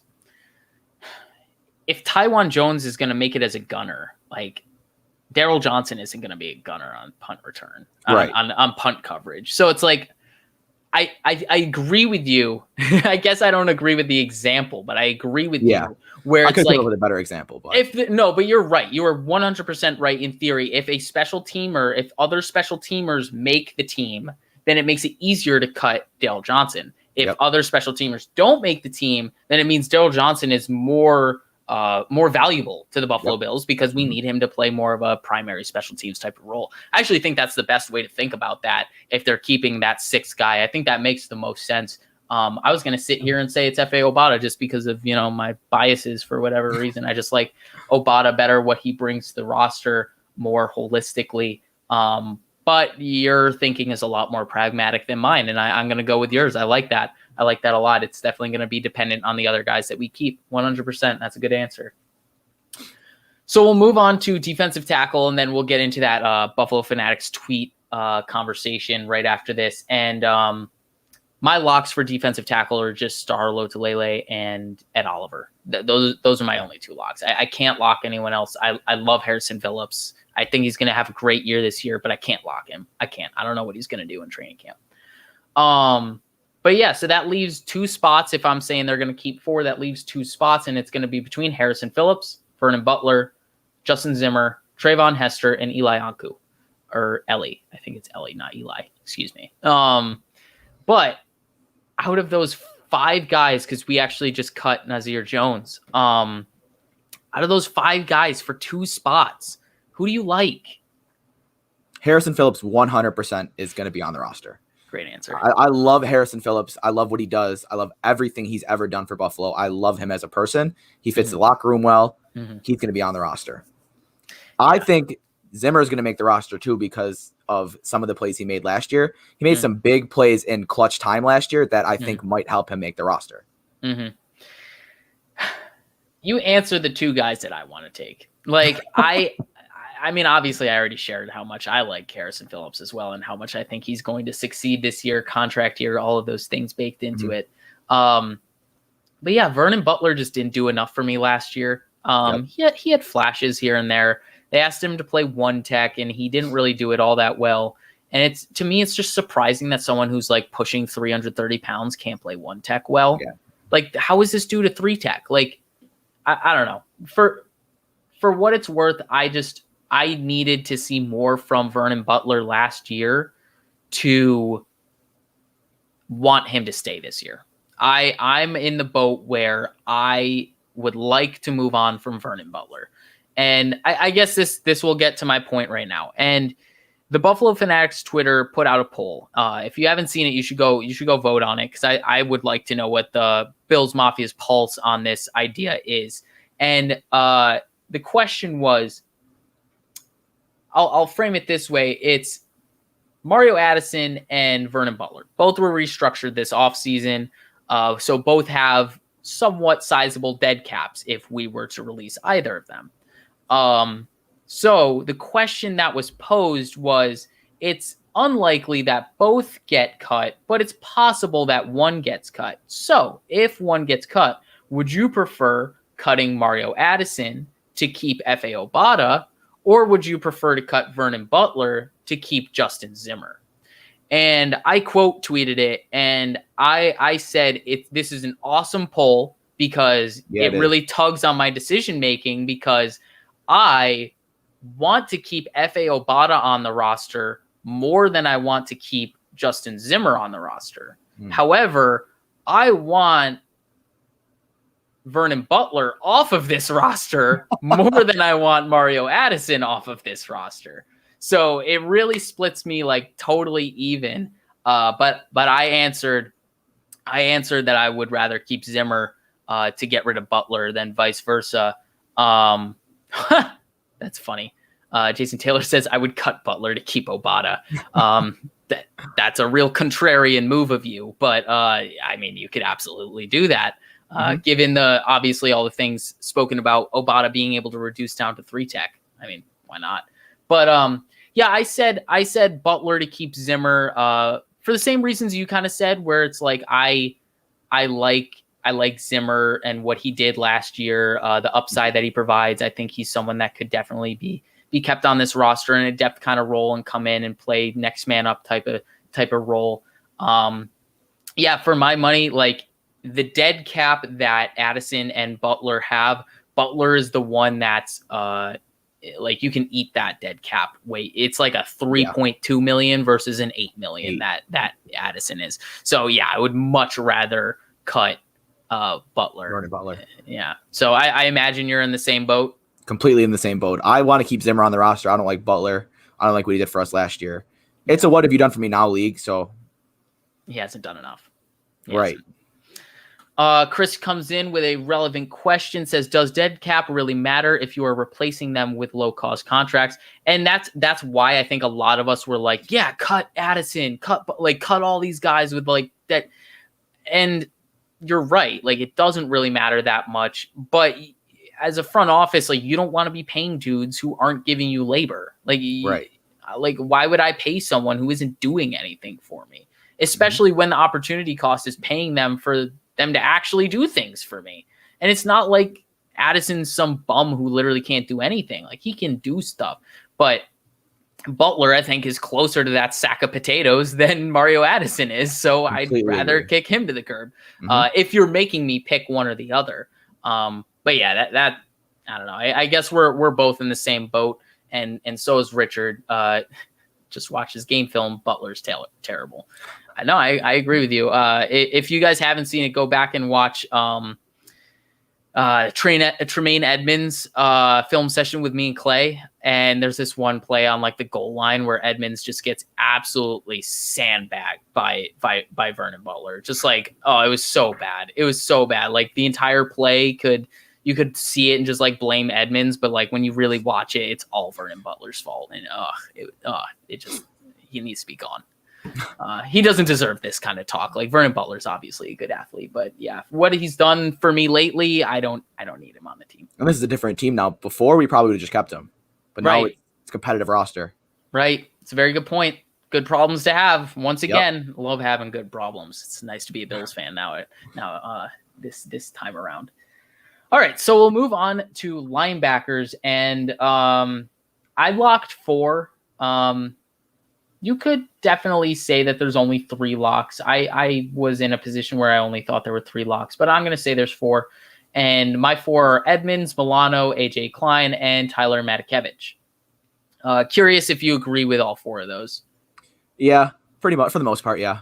[SPEAKER 1] if Tywan Jones is going to make it as a gunner, like, Daryl Johnson isn't going to be a gunner on punt return,
[SPEAKER 2] right?
[SPEAKER 1] On punt coverage. So it's like, I agree with you. I guess I don't agree with the example, but I agree with you. Where it's like
[SPEAKER 2] with a better example, but
[SPEAKER 1] but you're right. You are 100% right in theory. If a special teamer, if other special teamers make the team, then it makes it easier to cut Daryl Johnson. If other special teamers don't make the team, then it means Daryl Johnson is more valuable to the Buffalo Bills because we need him to play more of a primary special teams type of role. I actually think that's the best way to think about that. If they're keeping that sixth guy, I think that makes the most sense. I was going to sit here and say it's F.A. Obata just because of, my biases for whatever reason. I just like Obata better, what he brings to the roster more holistically. But your thinking is a lot more pragmatic than mine, and I'm going to go with yours. I like that. I like that a lot. It's definitely going to be dependent on the other guys that we keep. 100%. That's a good answer. So we'll move on to defensive tackle, and then we'll get into that Buffalo Fanatics tweet conversation right after this. And my locks for defensive tackle are just Starlo Tulele and Ed Oliver. Those are my only two locks. I can't lock anyone else. I love Harrison Phillips. I think he's going to have a great year this year, but I can't lock him. I can't. I don't know what he's going to do in training camp. But yeah, so that leaves two spots. If I'm saying they're going to keep four, that leaves two spots, and it's going to be between Harrison Phillips, Vernon Butler, Justin Zimmer, Trayvon Hester, and Eli Anku. Or Ellie. I think it's Ellie, not Eli. Excuse me. But out of those five guys, because we actually just cut Nazir Jones, out of those five guys for two spots, who do you like?
[SPEAKER 2] Harrison Phillips 100% is going to be on the roster.
[SPEAKER 1] Great answer.
[SPEAKER 2] I love Harrison Phillips. I love what he does. I love everything he's ever done for Buffalo. I love him as a person. He fits the locker room well. He's going to be on the roster. I think Zimmer is going to make the roster too because of some of the plays he made last year. He made some big plays in clutch time last year that I think might help him make the roster.
[SPEAKER 1] You answered the two guys that I want to take. Like, I mean, obviously, I already shared how much I like Harrison Phillips as well and how much I think he's going to succeed this year, contract year, all of those things baked into it. But yeah, Vernon Butler just didn't do enough for me last year. He had flashes here and there. They asked him to play one tech, and he didn't really do it all that well. And to me, it's just surprising that someone who's like pushing 330 pounds can't play one tech well. Yeah. Like, how is this dude a three tech? Like, I don't know. For what it's worth, I needed to see more from Vernon Butler last year to want him to stay this year. I'm in the boat where I would like to move on from Vernon Butler. And I guess this will get to my point right now. And the Buffalo Fanatics Twitter put out a poll. If you haven't seen it, you should go vote on it, because I would like to know what the Bills Mafia's pulse on this idea is. And the question was, I'll frame it this way. It's Mario Addison and Vernon Butler. Both were restructured this offseason. So both have somewhat sizable dead caps if we were to release either of them. So the question that was posed was, it's unlikely that both get cut, but it's possible that one gets cut. So if one gets cut, would you prefer cutting Mario Addison to keep F.A. Obata, or would you prefer to cut Vernon Butler to keep Justin Zimmer? And I quote tweeted it, and I said this is an awesome poll because it really tugs on my decision making, because I want to keep F.A. Obata on the roster more than I want to keep Justin Zimmer on the roster. However, I want Vernon Butler off of this roster more than I want Mario Addison off of this roster. So it really splits me like totally even. But I answered that I would rather keep Zimmer to get rid of Butler than vice versa. That's funny. Jason Taylor says I would cut Butler to keep Obata. That's a real contrarian move of you, but I mean, you could absolutely do that. Given obviously all the things spoken about Obata being able to reduce down to 3 tech. I mean, why not? But yeah, I said Butler to keep Zimmer for the same reasons you kind of said, where it's like I like Zimmer and what he did last year, the upside that he provides. I think he's someone that could definitely be be kept on this roster in a depth kind of role and come in and play next man up type of role. For my money, like the dead cap that Addison and Butler have, Butler is the one that's like you can eat that dead cap weight. It's like a 3.2 million versus an 8 million that Addison is. So yeah, I would much rather cut Butler.
[SPEAKER 2] Vernon Butler.
[SPEAKER 1] Yeah. So I imagine you're in the same boat.
[SPEAKER 2] Completely in the same boat. I want to keep Zimmer on the roster. I don't like Butler. I don't like what he did for us last year. It's a what have you done for me now league. So
[SPEAKER 1] he hasn't done enough.
[SPEAKER 2] Right.
[SPEAKER 1] Chris comes in with a relevant question, says, does dead cap really matter if you are replacing them with low-cost contracts? And that's why I think a lot of us were like, yeah, cut Addison, cut all these guys with like that. And you're right. Like, it doesn't really matter that much. But as a front office, like, you don't want to be paying dudes who aren't giving you labor. Like, like, why would I pay someone who isn't doing anything for me? Especially when the opportunity cost is paying them for them to actually do things for me. And it's not like Addison's some bum who literally can't do anything. Like, he can do stuff. But Butler, I think, is closer to that sack of potatoes than Mario Addison is. So I'd rather kick him to the curb if you're making me pick one or the other. But yeah, that I don't know. I guess we're both in the same boat. And so is Richard. Just watch his game film. Butler's terrible. I know. I agree with you. If you guys haven't seen it, go back and watch Tremaine Edmonds film session with me and Clay. And there's this one play on like the goal line where Edmonds just gets absolutely sandbagged by Vernon Butler. Just like, it was so bad. It was so bad. Like the entire play you could see it and just like blame Edmonds, but like when you really watch it, it's all Vernon Butler's fault. And he needs to be gone. He doesn't deserve this kind of talk. Like Vernon Butler's obviously a good athlete, but yeah, what he's done for me lately, I don't need him on the team.
[SPEAKER 2] And this is a different team now. Before we probably would have just kept him, but now it's a competitive roster. Right.
[SPEAKER 1] It's a very good point. Good problems to have. Once again, love having good problems. It's nice to be a Bills fan now. This time around. All right, so we'll move on to linebackers, and I locked 4. You could definitely say that there's only 3 locks. I was in a position where I only thought there were 3 locks, but I'm going to say there's 4. And my 4 are Edmonds, Milano, AJ Klein, and Tyler Matakevich. Curious if you agree with all 4 of those.
[SPEAKER 2] Yeah, pretty much for the most part, yeah.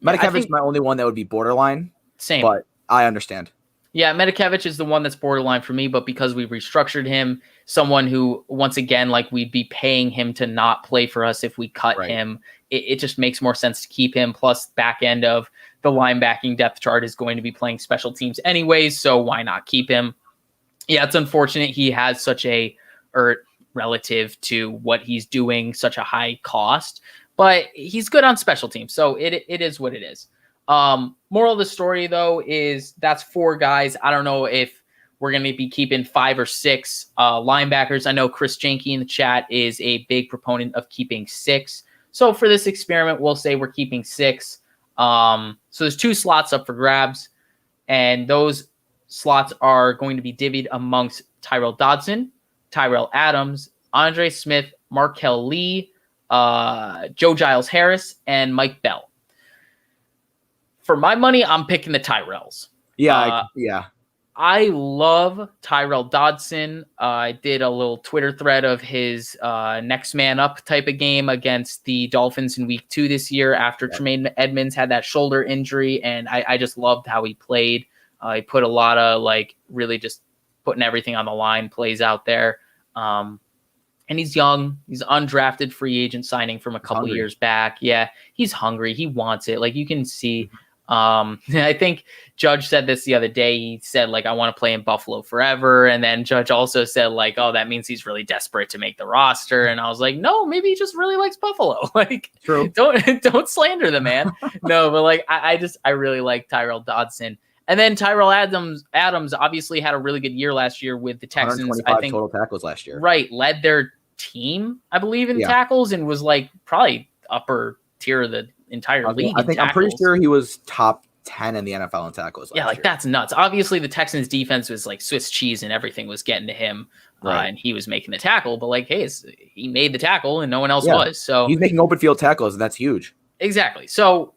[SPEAKER 2] Matakevich is my only one that would be borderline.
[SPEAKER 1] Same.
[SPEAKER 2] But I understand.
[SPEAKER 1] Yeah, Matakevich is the one that's borderline for me, but because we restructured him, someone who, once again, like we'd be paying him to not play for us if we cut him, it just makes more sense to keep him. Plus, back end of the linebacking depth chart is going to be playing special teams anyways, so why not keep him? Yeah, it's unfortunate he has relative to what he's doing, such a high cost, but he's good on special teams, so it is what it is. Moral of the story, though, is that's 4 guys. I don't know if we're going to be keeping 5 or 6 linebackers. I know Chris Janke in the chat is a big proponent of keeping 6. So for this experiment, we'll say we're keeping 6. So there's 2 slots up for grabs, and those slots are going to be divvied amongst Tyrell Dodson, Tyrell Adams, Andre Smith, Markel Lee, Joe Giles Harris, and Mike Bell. For my money, I'm picking the Tyrells.
[SPEAKER 2] Yeah.
[SPEAKER 1] I love Tyrell Dodson. I did a little Twitter thread of his next man up type of game against the Dolphins in week 2 this year after Tremaine Edmonds had that shoulder injury. And I just loved how he played. He put a lot of really just putting everything on the line plays out there. And he's young. He's undrafted free agent signing from a couple years back. Yeah, he's hungry. He wants it. You can see. I think Judge said this the other day. He said, I want to play in Buffalo forever. And then Judge also said, that means he's really desperate to make the roster. And I was like, no, maybe he just really likes Buffalo.
[SPEAKER 2] True.
[SPEAKER 1] Don't slander the man. No, but I really like Tyrell Dodson. And then Tyrell Adams obviously had a really good year last year with the Texans. I think
[SPEAKER 2] total tackles last year.
[SPEAKER 1] Right. Led their team, I believe, in tackles and was probably upper tier of the entire league.
[SPEAKER 2] I'm pretty sure he was top 10 in the NFL in tackles.
[SPEAKER 1] Yeah, like that's nuts. Obviously, the Texans' defense was like Swiss cheese, and everything was getting to him, and he was making the tackle. But like, hey, he made the tackle, and no one else was. So
[SPEAKER 2] he's making open field tackles, and that's huge.
[SPEAKER 1] Exactly. So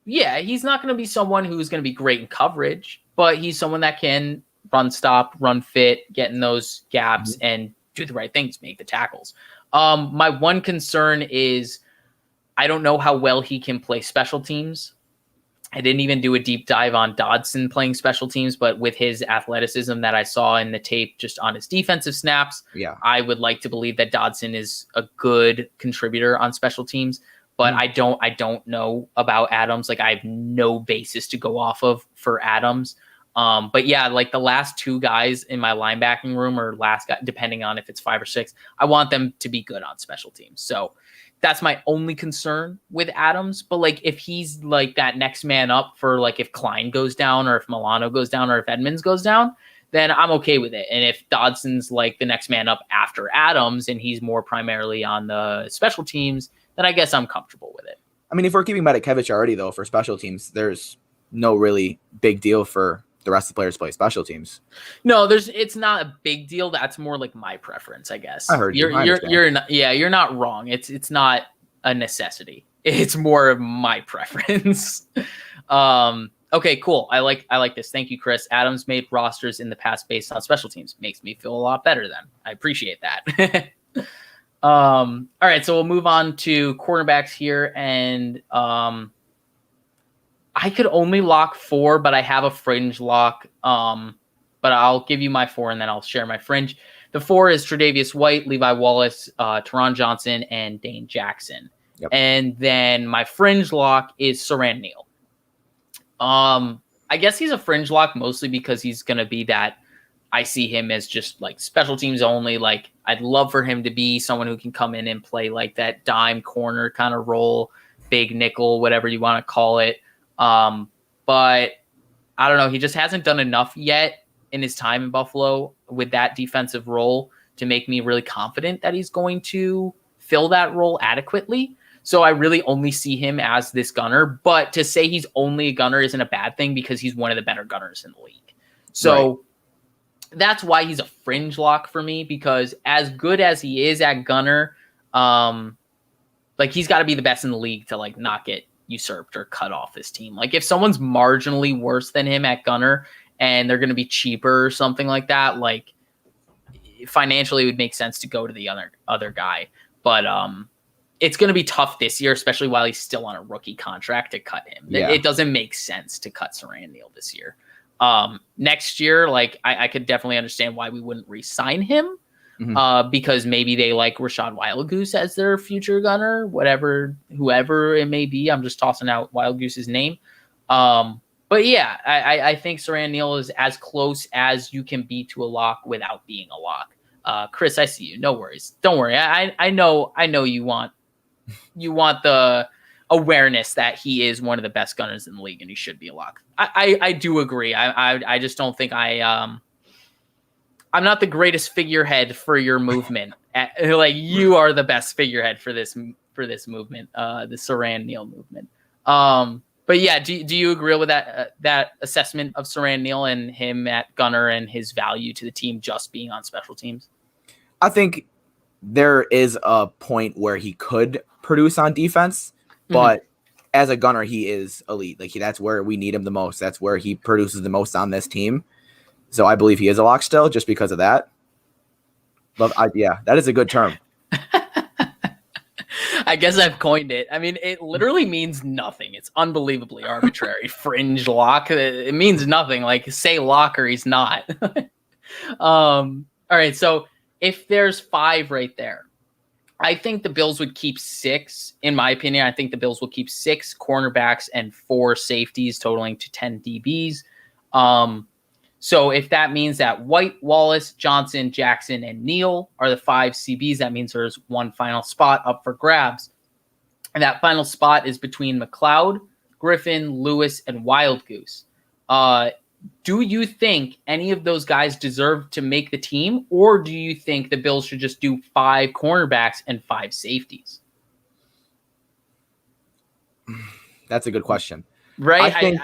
[SPEAKER 1] yeah, he's not going to be someone who's going to be great in coverage, but he's someone that can run stop, run fit, get in those gaps, and do the right things, make the tackles. My one concern is I don't know how well he can play special teams. I didn't even do a deep dive on Dodson playing special teams, but with his athleticism that I saw in the tape just on his defensive snaps, I would like to believe that Dodson is a good contributor on special teams. But I don't know about Adams. Like, I have no basis to go off of for Adams. But yeah, like the last two guys in my linebacking room, or last guy, depending on if it's 5 or 6, I want them to be good on special teams. So that's my only concern with Adams. But like, if he's like that next man up for like if Klein goes down, or if Milano goes down, or if Edmonds goes down, then I'm okay with it. And if Dodson's like the next man up after Adams and he's more primarily on the special teams, then I guess I'm comfortable with it.
[SPEAKER 2] I mean, if we're keeping Matakevich already, though, for special teams, there's no really big deal for the rest of the players to play special teams.
[SPEAKER 1] No, it's not a big deal. That's more like my preference, I guess.
[SPEAKER 2] I heard
[SPEAKER 1] you're not, you're not wrong. It's not a necessity. It's more of my preference. Okay, cool. I like this. Thank you, Chris. Adams made rosters in the past based on special teams. Makes me feel a lot better then. I appreciate that. All right, so we'll move on to cornerbacks here, and I could only lock 4, but I have a fringe lock. But I'll give you my 4, and then I'll share my fringe. The 4 is Tre'Davious White, Levi Wallace, Teron Johnson, and Dane Jackson. Yep. And then my fringe lock is Siran Neal. I guess he's a fringe lock mostly because he's going to be that. I see him as just like special teams only. Like, I'd love for him to be someone who can come in and play like that dime corner kind of role, big nickel, whatever you want to call it. But I don't know. He just hasn't done enough yet in his time in Buffalo with that defensive role to make me really confident that he's going to fill that role adequately. So I really only see him as this gunner, but to say he's only a gunner isn't a bad thing because he's one of the better gunners in the league. So that's why he's a fringe lock for me, because as good as he is at gunner, like he's got to be the best in the league to like not get usurped or cut off this team. Like if someone's marginally worse than him at gunner and they're going to be cheaper or something like that, like financially it would make sense to go to the other guy. But it's going to be tough this year, especially while he's still on a rookie contract, to cut him. Yeah. It doesn't make sense to cut Siran Neal this year. Next year, like I could definitely understand why we wouldn't re-sign him. Because maybe they like Rashad Wildgoose as their future gunner, whoever it may be. I'm just tossing out Wildgoose's name. But yeah, I think Siran Neal is as close as you can be to a lock without being a lock. Chris, I see you. No worries. Don't worry. I know you want the awareness that he is one of the best gunners in the league and he should be a lock. I do agree. I just don't think I'm not the greatest figurehead for your movement. Like you are the best figurehead for this movement, the Siran Neal movement. But yeah, do you agree with that assessment of Siran Neal and him at gunner and his value to the team just being on special teams?
[SPEAKER 2] I think there is a point where he could produce on defense, but as a gunner, he is elite. Like that's where we need him the most. That's where he produces the most on this team. So I believe he is a lock still just because of that. Yeah, that is a good term.
[SPEAKER 1] I guess I've coined it. I mean, it literally means nothing. It's unbelievably arbitrary. Fringe lock. It means nothing. Like say lock or he's not. All right. So if there's 5 right there, I think the Bills would keep 6. In my opinion, I think the Bills will keep 6 cornerbacks and 4 safeties, totaling to 10 DBs. So if that means that White, Wallace, Johnson, Jackson, and Neal are the 5 CBs, that means there's one final spot up for grabs. And that final spot is between McLeod, Griffin, Lewis, and Wildgoose. Do you think any of those guys deserve to make the team, or do you think the Bills should just do 5 cornerbacks and 5 safeties?
[SPEAKER 2] That's a good question.
[SPEAKER 1] Right?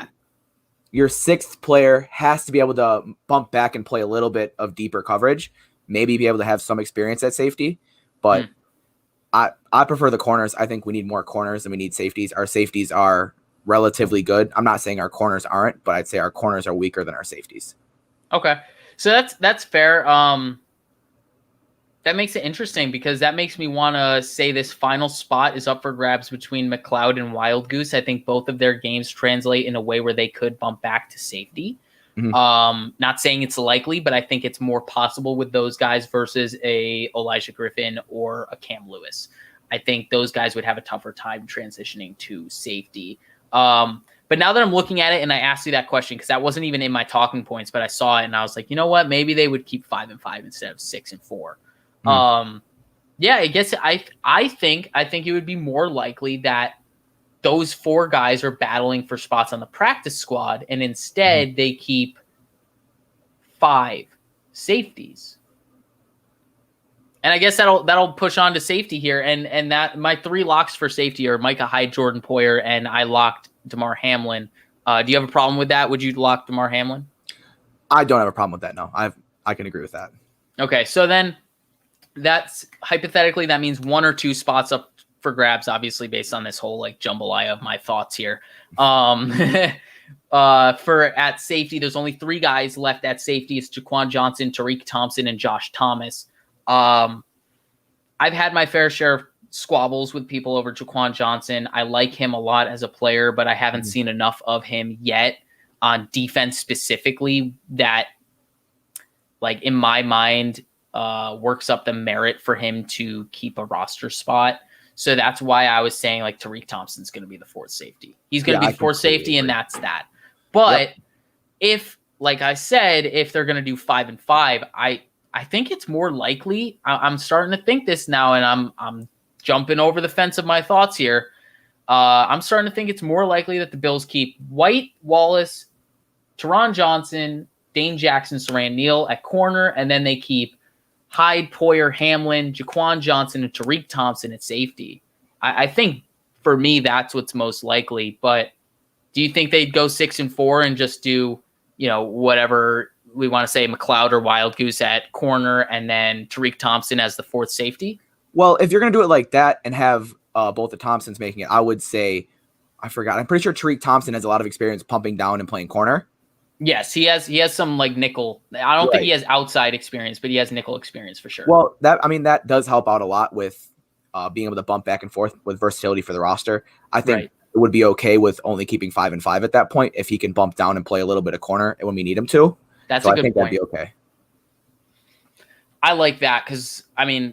[SPEAKER 2] your sixth player has to be able to bump back and play a little bit of deeper coverage, maybe be able to have some experience at safety. But I prefer the corners. I think we need more corners than we need safeties. Our safeties are relatively good. I'm not saying our corners aren't, but I'd say our corners are weaker than our safeties.
[SPEAKER 1] Okay. So that's fair. That makes it interesting because that makes me want to say this final spot is up for grabs between McLeod and Wild Goose. I think both of their games translate in a way where they could bump back to safety. Mm-hmm. Not saying it's likely, but I think it's more possible with those guys versus a Elijah Griffin or a Cam Lewis. I think those guys would have a tougher time transitioning to safety. But now that I'm looking at it, and I asked you that question because that wasn't even in my talking points, but I saw it and I was like, you know what? Maybe they would keep 5-5 instead of 6-4. Yeah, I guess I think it would be more likely that those four guys are battling for spots on the practice squad, and instead they keep 5 safeties. And I guess that'll push on to safety here. And that my 3 locks for safety are Micah Hyde, Jordan Poyer, and I locked Damar Hamlin. Do you have a problem with that? Would you lock Damar Hamlin?
[SPEAKER 2] I don't have a problem with that. No, I can agree with that.
[SPEAKER 1] Okay, so then that's hypothetically that means 1 or 2 spots up for grabs, obviously based on this whole like jambalaya of my thoughts here. For at safety, there's only 3 guys left at safety. It's Jaquan Johnson, Tariq Thompson, and Josh Thomas. I've had my fair share of squabbles with people over Jaquan Johnson. I like him a lot as a player, but I haven't seen enough of him yet on defense specifically that, like, in my mind, works up the merit for him to keep a roster spot. So that's why I was saying like Tariq Thompson's going to be the 4th safety. He's going to be the 4th safety, and that's that. But if, like I said, if they're going to do 5-5, I think it's more likely. I'm starting to think this now, and I'm jumping over the fence of my thoughts here. I'm starting to think it's more likely that the Bills keep White, Wallace, Teron Johnson, Dane Jackson, Saran Neal at corner, and then they keep Hyde, Poyer, Hamlin, Jaquan Johnson, and Tariq Thompson at safety. I think for me that's what's most likely. But do you think they'd go 6-4 and just do, whatever we want to say, McLeod or Wild Goose at corner, and then Tariq Thompson as the 4th safety?
[SPEAKER 2] Well, if you're going to do it like that and have both the Thompsons making it, I would say, I'm pretty sure Tariq Thompson has a lot of experience pumping down and playing corner.
[SPEAKER 1] Yes, he has some like nickel. I don't think he has outside experience, but he has nickel experience for sure.
[SPEAKER 2] Well, that does help out a lot with being able to bump back and forth with versatility for the roster. I think it would be okay with only keeping 5-5 at that point if he can bump down and play a little bit of corner when we need him to.
[SPEAKER 1] That's a good point.
[SPEAKER 2] That'd be okay.
[SPEAKER 1] I like that because,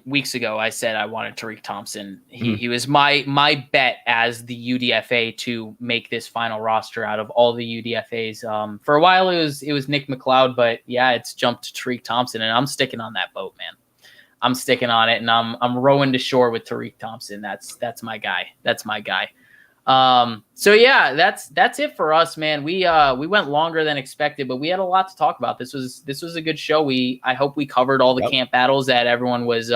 [SPEAKER 1] weeks ago I said I wanted Tariq Thompson. He was my bet as the UDFA to make this final roster out of all the UDFAs. For a while it was Nick McLeod, but yeah, it's jumped to Tariq Thompson, and I'm sticking on that boat, man. I'm sticking on it, and I'm rowing to shore with Tariq Thompson. That's my guy. That's my guy. So yeah, that's it for us, man. We went longer than expected, but we had a lot to talk about. This was a good show. I hope we covered all the camp battles that everyone was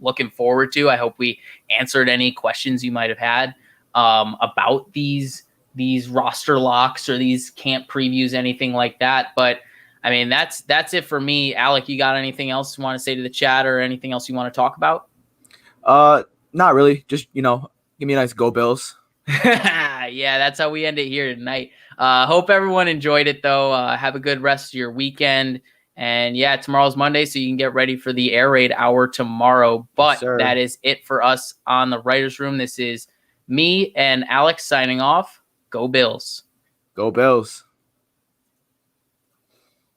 [SPEAKER 1] looking forward to. I hope we answered any questions you might have had about these roster locks or these camp previews, anything like that. But that's it for me. Alec, you got anything else you want to say to the chat or anything else you want to talk about?
[SPEAKER 2] Not really. Just, give me a nice go Bills.
[SPEAKER 1] Yeah, that's how we end it here tonight. Hope everyone enjoyed it, though. Have a good rest of your weekend. And yeah, tomorrow's Monday, so you can get ready for the Air Raid Hour tomorrow. But that is it for us on the Writers Room. This is me and Alex signing off. Go Bills.
[SPEAKER 2] Go Bills.